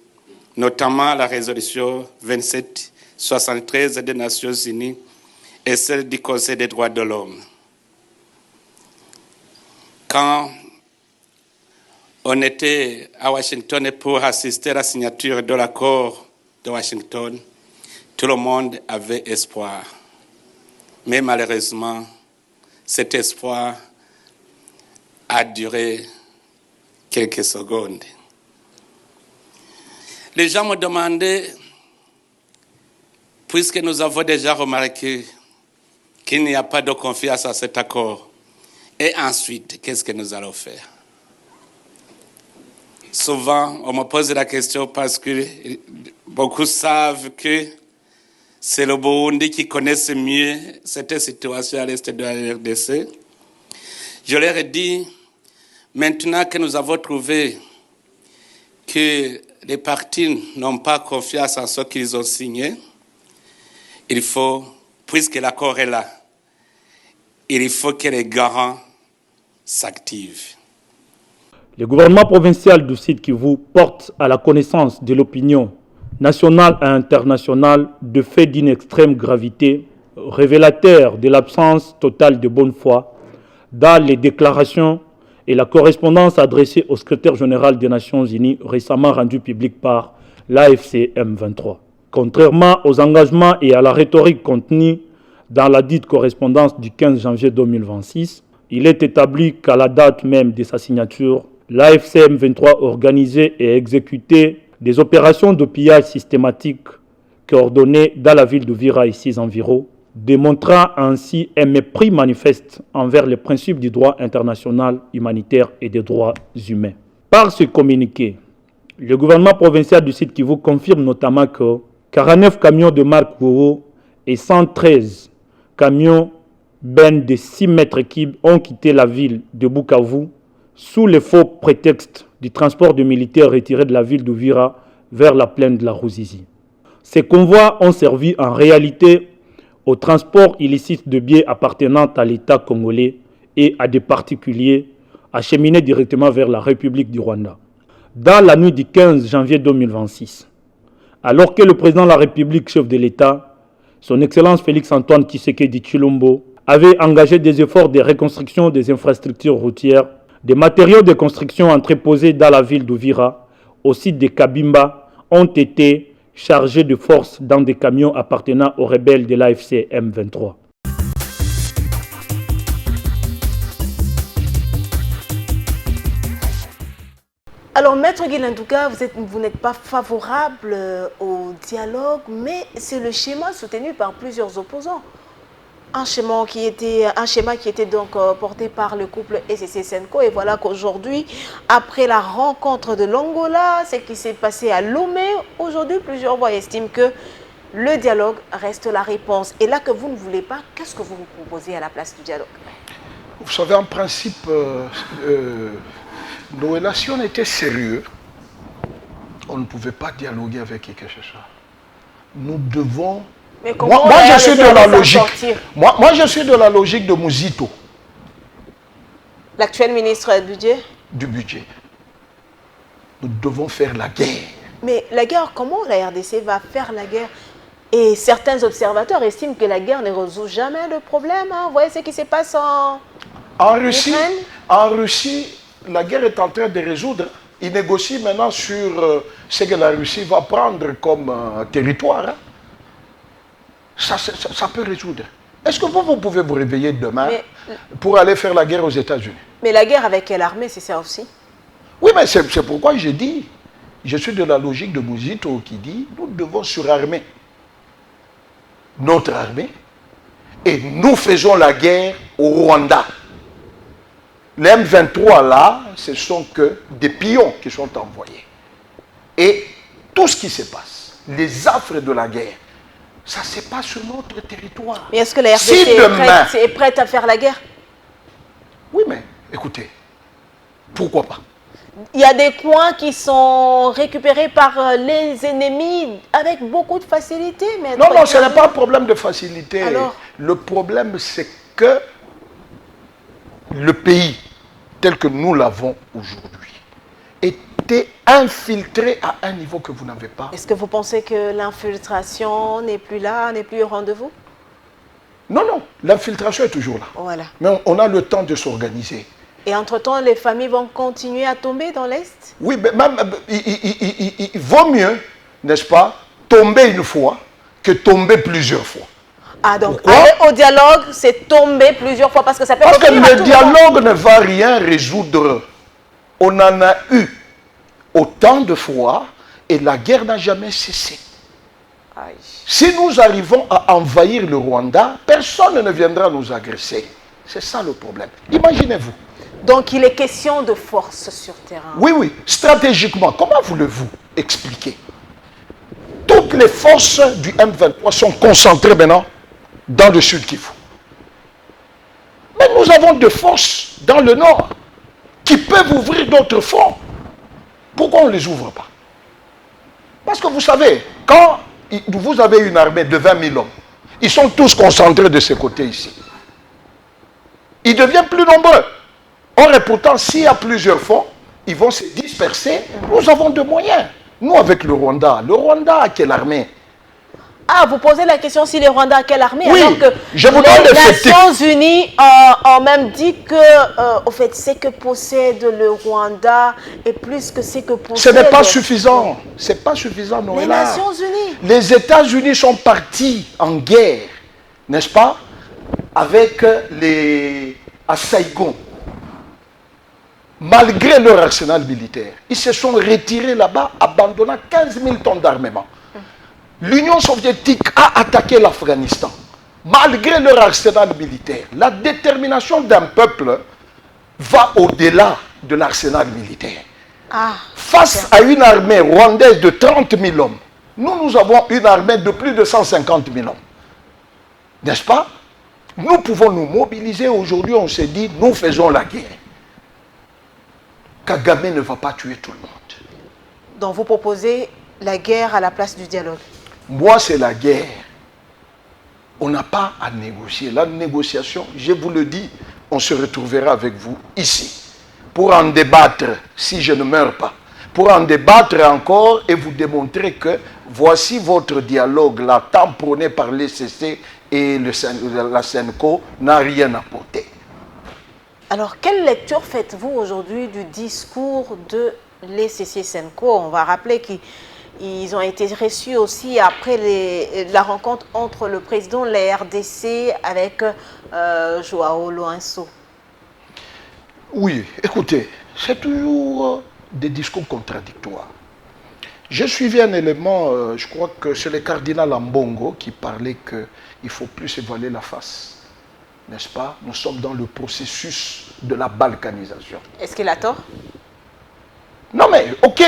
S9: notamment la résolution 2773 des Nations Unies et celle du Conseil des droits de l'homme. Quand on était à Washington pour assister à la signature de l'accord de Washington, tout le monde avait espoir. Mais malheureusement, cet espoir a duré quelques secondes. Les gens me demandaient, puisque nous avons déjà remarqué qu'il n'y a pas de confiance à cet accord, et ensuite, qu'est-ce que nous allons faire? Souvent, on me pose la question parce que beaucoup savent que c'est le Burundi qui connaît mieux cette situation à l'est de la RDC. Je leur ai dit, maintenant que nous avons trouvé que les partis n'ont pas confiance en ce qu'ils ont signé, il faut, puisque l'accord est là, il faut que les garants s'activent.
S10: Le gouvernement provincial du Sud Kivu porte à la connaissance de l'opinion nationale et internationale de faits d'une extrême gravité, révélateurs de l'absence totale de bonne foi dans les déclarations et la correspondance adressée au secrétaire général des Nations Unies récemment rendue publique par l'AFC M23. Contrairement aux engagements et à la rhétorique contenue dans la dite correspondance du 15 janvier 2026, il est établi qu'à la date même de sa signature, l'AFC M23 organisait et exécutait des opérations de pillage systématique coordonnées dans la ville de Vira et ses environs, démontrant ainsi un mépris manifeste envers les principes du droit international humanitaire et des droits humains. Par ce communiqué, le gouvernement provincial du Sud Kivu confirme notamment que 49 camions de marque Wowo et 113 camions bennes de 6 mètres cubes ont quitté la ville de Bukavu sous le faux prétexte du transport de militaires retirés de la ville d'Uvira vers la plaine de la Ruzizi. Ces convois ont servi en réalité au transport illicite de biens appartenant à l'État congolais et à des particuliers acheminés directement vers la République du Rwanda. Dans la nuit du 15 janvier 2026, alors que le président de la République, chef de l'État, son Excellence Félix-Antoine Tshisekedi Tshilombo, avait engagé des efforts de reconstruction des infrastructures routières, des matériaux de construction entreposés dans la ville d'Uvira, au site de Kabimba, ont été chargés de force dans des camions appartenant aux rebelles de l'AFC M23.
S1: Alors, Maître Guilindouka, vous n'êtes pas favorable au dialogue, mais c'est le schéma soutenu par plusieurs opposants. Un schéma qui était donc porté par le couple SSC-Senko. Et voilà qu'aujourd'hui, après la rencontre de l'Angola, ce qui s'est passé à Lomé, aujourd'hui, plusieurs voix estiment que le dialogue reste la réponse. Et là que vous ne voulez pas, qu'est-ce que vous vous proposez à la place du dialogue?
S2: Vous savez, en principe, nos relations étaient sérieuses. On ne pouvait pas dialoguer avec qui que ce soit. Nous devons... Moi, je suis de la logique. Moi, je suis de la logique de Mouzito.
S1: L'actuel ministre du budget? Du
S2: budget. Nous devons faire la guerre.
S1: Mais la guerre, comment la RDC va faire la guerre? Et certains observateurs estiment que la guerre ne résout jamais le problème. Hein. Vous voyez ce qui se passe en
S2: Russie. En Russie, la guerre est en train de résoudre. Ils négocient maintenant sur ce que la Russie va prendre comme territoire. Hein. Ça peut résoudre. Est-ce que vous pouvez vous réveiller demain pour aller faire la guerre aux États-Unis?
S1: Mais la guerre avec quelle armée, c'est ça aussi?
S2: Oui, mais c'est pourquoi j'ai dit, je suis de la logique de Mouzito qui dit, nous devons surarmer notre armée et nous faisons la guerre au Rwanda. Les M23 là, ce sont que des pions qui sont envoyés. Et tout ce qui se passe, les affres de la guerre, ça se passe sur notre territoire.
S1: Mais est-ce que la RDC est prête à faire la guerre?
S2: Oui, mais écoutez, pourquoi pas?
S1: Il y a des coins qui sont récupérés par les ennemis avec beaucoup de facilité. Mais
S2: non, ce n'est pas un problème de facilité. Alors? Le problème, c'est que le pays, tel que nous l'avons aujourd'hui, était infiltré à un niveau que vous n'avez pas.
S1: Est-ce que vous pensez que l'infiltration n'est plus là, n'est plus au rendez-vous?
S2: Non, l'infiltration est toujours là.
S1: Voilà.
S2: Mais on a le temps de s'organiser.
S1: Et entre-temps, les familles vont continuer à tomber dans l'Est?
S2: Oui, mais même, il vaut mieux, n'est-ce pas, tomber une fois que tomber plusieurs fois.
S1: Ah, donc aller au dialogue, c'est tomber plusieurs fois parce que ça peut...
S2: Parce que le dialogue ne va rien résoudre. On en a eu autant de fois et la guerre n'a jamais cessé. Aïe. Si nous arrivons à envahir le Rwanda, personne ne viendra nous agresser. C'est ça le problème. Imaginez-vous.
S1: Donc il est question de force sur terrain.
S2: Oui. Stratégiquement, comment voulez-vous expliquer? Toutes les forces du M23 sont concentrées maintenant dans le Sud Kivu. Mais nous avons des forces dans le Nord qui peuvent ouvrir d'autres fronts. Pourquoi on ne les ouvre pas? Parce que vous savez, quand vous avez une armée de 20 000 hommes, ils sont tous concentrés de ce côté ici. Ils deviennent plus nombreux. Or, et pourtant, s'il y a plusieurs fonds, ils vont se disperser. Nous avons des moyens. Nous, avec le Rwanda a quelle armée?
S1: Ah, vous posez la question si le Rwanda a quelle armée?
S2: Oui,
S1: alors que
S2: je vous donne
S1: les Nations Unies ont même dit que, au fait, ce que possède le Rwanda est plus que ce que possède...
S2: Ce n'est pas suffisant. Ce n'est pas suffisant, Noëlla.
S1: Les Nations Unies.
S2: Les États-Unis sont partis en guerre, n'est-ce pas, avec à Saigon. Malgré leur arsenal militaire, ils se sont retirés là-bas, abandonnant 15 000 tonnes d'armement. L'Union soviétique a attaqué l'Afghanistan. malgré leur arsenal militaire. La détermination d'un peuple va au-delà de l'arsenal militaire. Face à une armée rwandaise de 30 000 hommes, nous avons une armée de plus de 150 000 hommes. N'est-ce pas? Nous pouvons nous mobiliser. Aujourd'hui, on s'est dit, nous faisons la guerre. Kagame ne va pas tuer tout le monde.
S1: Donc vous proposez la guerre à la place du dialogue?
S2: Moi, c'est la guerre. On n'a pas à négocier. La négociation, je vous le dis, on se retrouvera avec vous ici pour en débattre si je ne meurs pas. Pour en débattre encore et vous démontrer que voici votre dialogue, là, tant prôné par l'ECC et la SENCO, n'a rien apporté.
S1: Alors, quelle lecture faites-vous aujourd'hui du discours de l'ECC SENCO? On va rappeler qu'ils ont été reçus aussi après la rencontre entre le président de la RDC avec Joao Lourenço.
S2: Oui, écoutez, c'est toujours des discours contradictoires. J'ai suivi un élément, je crois que c'est le cardinal Ambongo qui parlait qu'il ne faut plus se voiler la face. N'est-ce pas? Nous sommes dans le processus de la balkanisation.
S1: Est-ce qu'il a tort?
S2: Non mais, ok,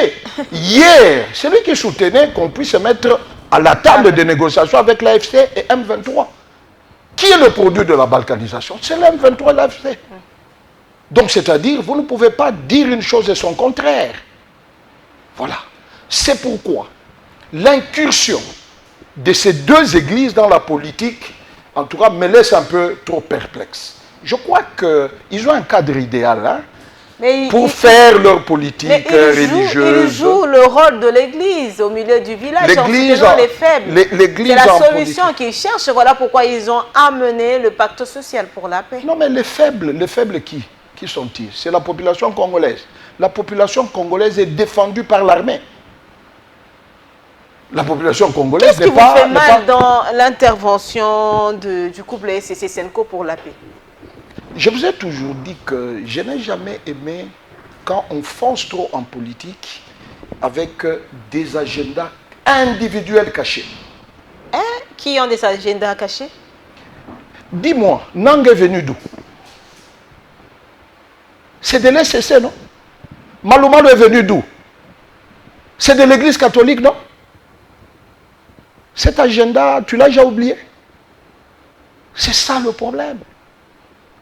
S2: hier, c'est lui qui soutenait qu'on puisse se mettre à la table de négociation avec l'AFC et M23. Qui est le produit de la balkanisation? C'est l'M23 et l'AFC. Donc, c'est-à-dire, vous ne pouvez pas dire une chose et son contraire. Voilà. C'est pourquoi l'incursion de ces deux églises dans la politique, en tout cas, me laisse un peu trop perplexe. Je crois qu'ils ont un cadre idéal, hein, pour faire leur politique religieuse.
S1: Ils jouent le rôle de l'église au milieu du village, en soutenant les faibles. C'est la solution qu'ils cherchent. Voilà pourquoi ils ont amené le pacte social pour la paix.
S2: Non, mais les faibles qui sont-ils? C'est la population congolaise. La population congolaise est défendue par l'armée. La population congolaise n'est pas...
S1: Qu'est-ce qui vous fait mal dans l'intervention du couple ECC SENCO pour la paix?
S2: Je vous ai toujours dit que je n'ai jamais aimé quand on fonce trop en politique avec des agendas individuels cachés.
S1: Hein? Qui ont des agendas cachés?
S2: Dis-moi, Nang est venu d'où? C'est de l'ECC, non? Malumalo est venu d'où? C'est de l'église catholique, non? Cet agenda, tu l'as déjà oublié? C'est ça le problème.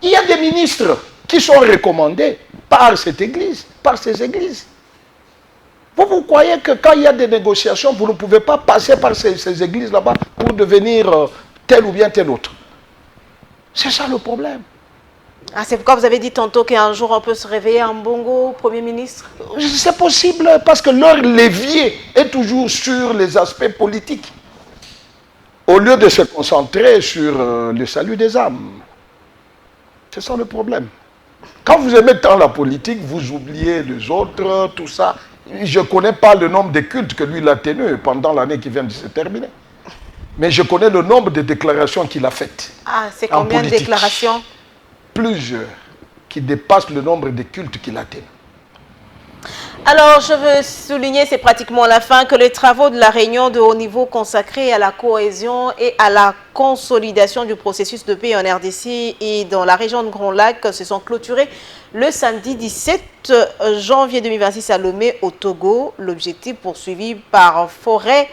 S2: Il y a des ministres qui sont recommandés par cette église, par ces églises. Vous croyez que quand il y a des négociations, vous ne pouvez pas passer par ces églises là-bas pour devenir tel ou bien tel autre? C'est ça le problème.
S1: Ah, c'est pourquoi vous avez dit tantôt qu'un jour on peut se réveiller en Bongo, Premier ministre?
S2: C'est possible parce que leur levier est toujours sur les aspects politiques, au lieu de se concentrer sur le salut des âmes. C'est ça le problème. Quand vous aimez tant la politique, vous oubliez les autres, tout ça. Je ne connais pas le nombre de cultes que lui a tenus pendant l'année qui vient de se terminer. Mais je connais le nombre de déclarations qu'il a faites.
S1: Ah, c'est combien de déclarations?
S2: Plusieurs, qui dépassent le nombre de cultes qu'il a tenus.
S1: Alors, je veux souligner, c'est pratiquement la fin, que les travaux de la réunion de haut niveau consacrée à la cohésion et à la consolidation du processus de paix en RDC et dans la région de Grand Lac se sont clôturés le samedi 17 janvier 2026 à Lomé, au Togo. L'objectif poursuivi par Forêt,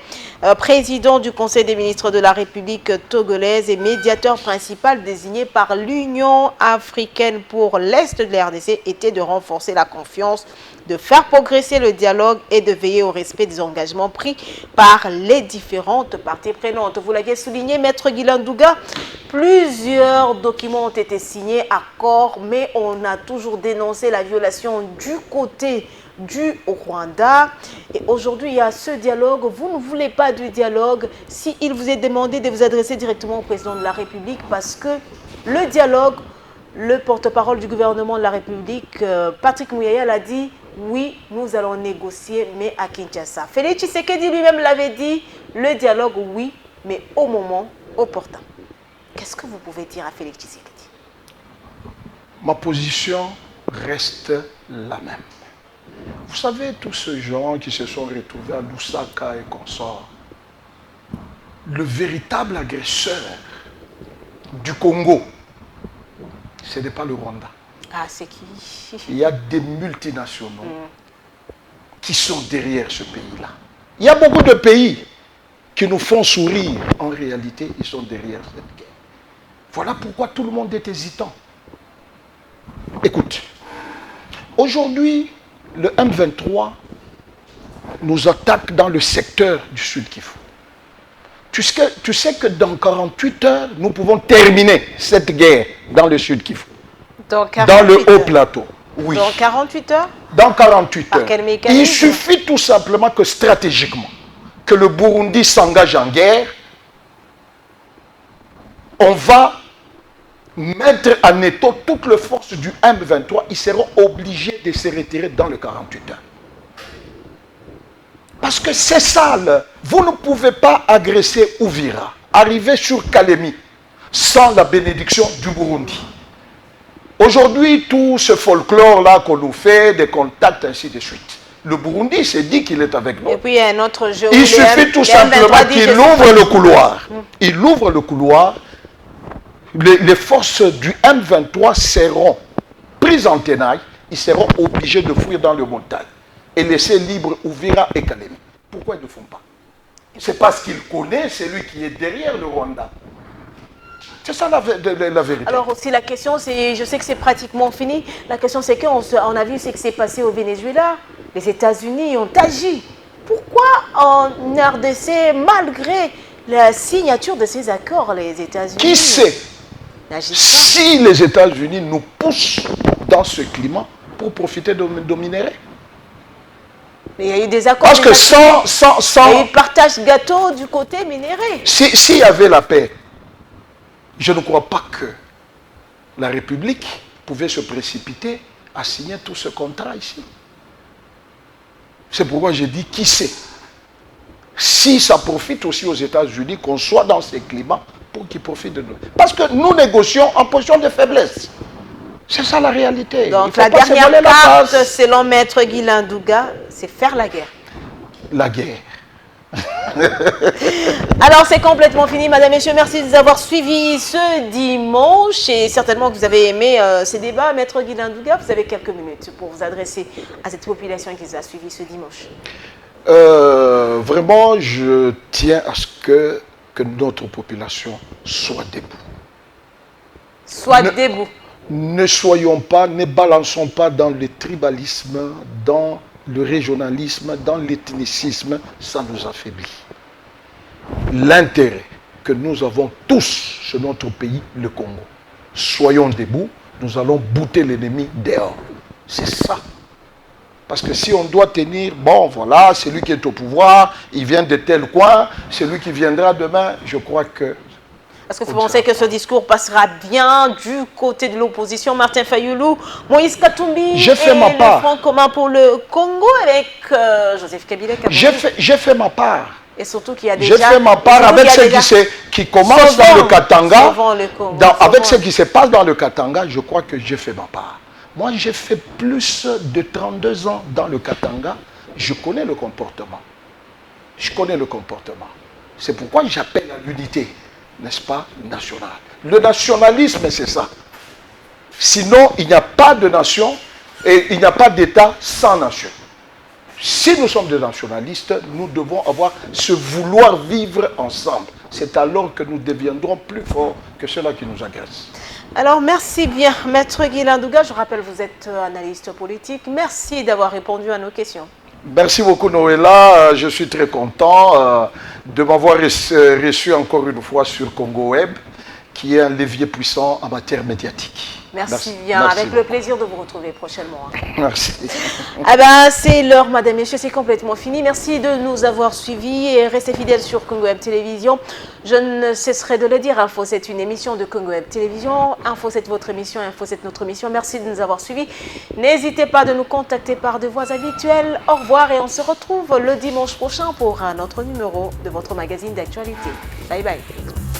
S1: président du Conseil des ministres de la République togolaise et médiateur principal désigné par l'Union africaine pour l'Est de la RDC, était de renforcer la confiance, de faire progresser le dialogue et de veiller au respect des engagements pris par les différentes parties prenantes. Vous l'avez souligné, Maître Guilain Douga, plusieurs documents ont été signés, accords, mais on a toujours dénoncé la violation du côté du Rwanda. Et aujourd'hui, il y a ce dialogue. Vous ne voulez pas du dialogue s'il vous est demandé de vous adresser directement au président de la République, parce que le dialogue, le porte-parole du gouvernement de la République, Patrick Mouyaya, l'a dit, oui, nous allons négocier, mais à Kinshasa. Félix Tshisekedi lui-même l'avait dit, le dialogue, oui, mais au moment opportun. Qu'est-ce que vous pouvez dire à Félix Tshisekedi?
S2: Ma position reste la même. Vous savez, tous ces gens qui se sont retrouvés à Lusaka et consorts, le véritable agresseur du Congo, ce n'est pas le Rwanda.
S1: Ah, c'est qui?
S2: Il y a des multinationaux qui sont derrière ce pays-là. Il y a beaucoup de pays qui nous font sourire. En réalité, ils sont derrière cette guerre. Voilà pourquoi tout le monde est hésitant. Écoute, aujourd'hui, le M23 nous attaque dans le secteur du Sud Kivu. Tu sais que dans 48 heures, nous pouvons terminer cette guerre dans le Sud Kivu. Dans le haut plateau. Oui.
S1: Dans 48 heures?
S2: Dans 48 heures.
S1: Quel mécanisme?
S2: Il suffit tout simplement que stratégiquement, que le Burundi s'engage en guerre, on va mettre en étau toutes les forces du M23, ils seront obligés de se retirer dans le 48 heures. Parce que c'est ça, vous ne pouvez pas agresser Uvira, arriver sur Kalemi, sans la bénédiction du Burundi. Aujourd'hui, tout ce folklore-là qu'on nous fait, des contacts, ainsi de suite. Le Burundi s'est dit qu'il est avec nous.
S1: Et puis il y a un autre jeu.
S2: Il suffit tout simplement qu'il ouvre le couloir. Il ouvre le couloir. Les forces du M23 seront prises en tenaille. Ils seront obligés de fuir dans le montagne et laisser libre Uvira et Kalemi. Pourquoi ils ne le font pas? C'est parce qu'ils connaissent celui qui est derrière le Rwanda. C'est ça la vérité.
S1: Alors aussi la question, c'est, je sais que c'est pratiquement fini, la question c'est qu'on a vu ce qui s'est passé au Venezuela. Les États-Unis ont agi. Pourquoi en RDC, malgré la signature de ces accords, les États-Unis...
S2: Qui sait si les États-Unis nous poussent dans ce climat pour profiter de minerais?
S1: Mais il y a eu des accords.
S2: Parce que sans...
S1: Il y a eu partage gâteau du côté minéré.
S2: S'il y avait la paix, je ne crois pas que la République pouvait se précipiter à signer tout ce contrat ici. C'est pourquoi j'ai dit qui sait. Si ça profite aussi aux États-Unis, qu'on soit dans ces climats pour qu'ils profitent de nous. Parce que nous négocions en position de faiblesse. C'est ça la réalité.
S1: Donc la dernière carte, selon Maître Guilain Douga, c'est faire la guerre.
S2: La guerre.
S1: Alors c'est complètement fini, madame, messieurs, merci de nous avoir suivis ce dimanche et certainement que vous avez aimé ces débats. Maître Guilain Douga, vous avez quelques minutes pour vous adresser à cette population qui vous a suivi ce dimanche.
S2: Vraiment, je tiens à ce que notre population soit debout.
S1: Debout.
S2: Ne soyons pas, ne balançons pas dans le tribalisme, dans le régionalisme, dans l'ethnicisme, ça nous affaiblit. L'intérêt que nous avons tous sur notre pays, le Congo. Soyons debout, nous allons bouter l'ennemi dehors. C'est ça. Parce que si on doit tenir, bon voilà, celui qui est au pouvoir, il vient de tel coin, celui qui viendra demain, je crois que...
S1: Est-ce que vous pensez que ce discours passera bien du côté de l'opposition? Martin Fayoulou, Moïse Katumbi et le Front commun pour le Congo avec Joseph Kabila.
S2: J'ai fait ma part.
S1: Et surtout qu'il y a déjà...
S2: J'ai fait ma part avec ce qui commence dans le Katanga. Avec ce qui se passe dans le Katanga, je crois que j'ai fait ma part. Moi, j'ai fait plus de 32 ans dans le Katanga. Je connais le comportement. Je connais le comportement. C'est pourquoi j'appelle à l'unité, n'est-ce pas, nationale. Le nationalisme, c'est ça. Sinon, il n'y a pas de nation et il n'y a pas d'État sans nation. Si nous sommes des nationalistes, nous devons avoir ce vouloir vivre ensemble. C'est alors que nous deviendrons plus forts que ceux-là qui nous agressent.
S1: Alors, merci bien, Maître Guilain Douga. Je rappelle, vous êtes analyste politique. Merci d'avoir répondu à nos questions.
S2: Merci beaucoup, Noëlla. Je suis très content de m'avoir reçu encore une fois sur Congo Web, qui est un levier puissant en matière médiatique.
S1: Merci bien, merci avec beaucoup. Le plaisir de vous retrouver prochainement.
S2: Merci.
S1: Ah ben, c'est l'heure, madame, messieurs, c'est complètement fini. Merci de nous avoir suivis et restez fidèles sur Congo Web Télévision. Je ne cesserai de le dire, Info, c'est une émission de Congo Web Télévision. Info, c'est votre émission, Info, c'est notre émission. Merci de nous avoir suivis. N'hésitez pas de nous contacter par de voies habituelles. Au revoir et on se retrouve le dimanche prochain pour un autre numéro de votre magazine d'actualité. Bye bye.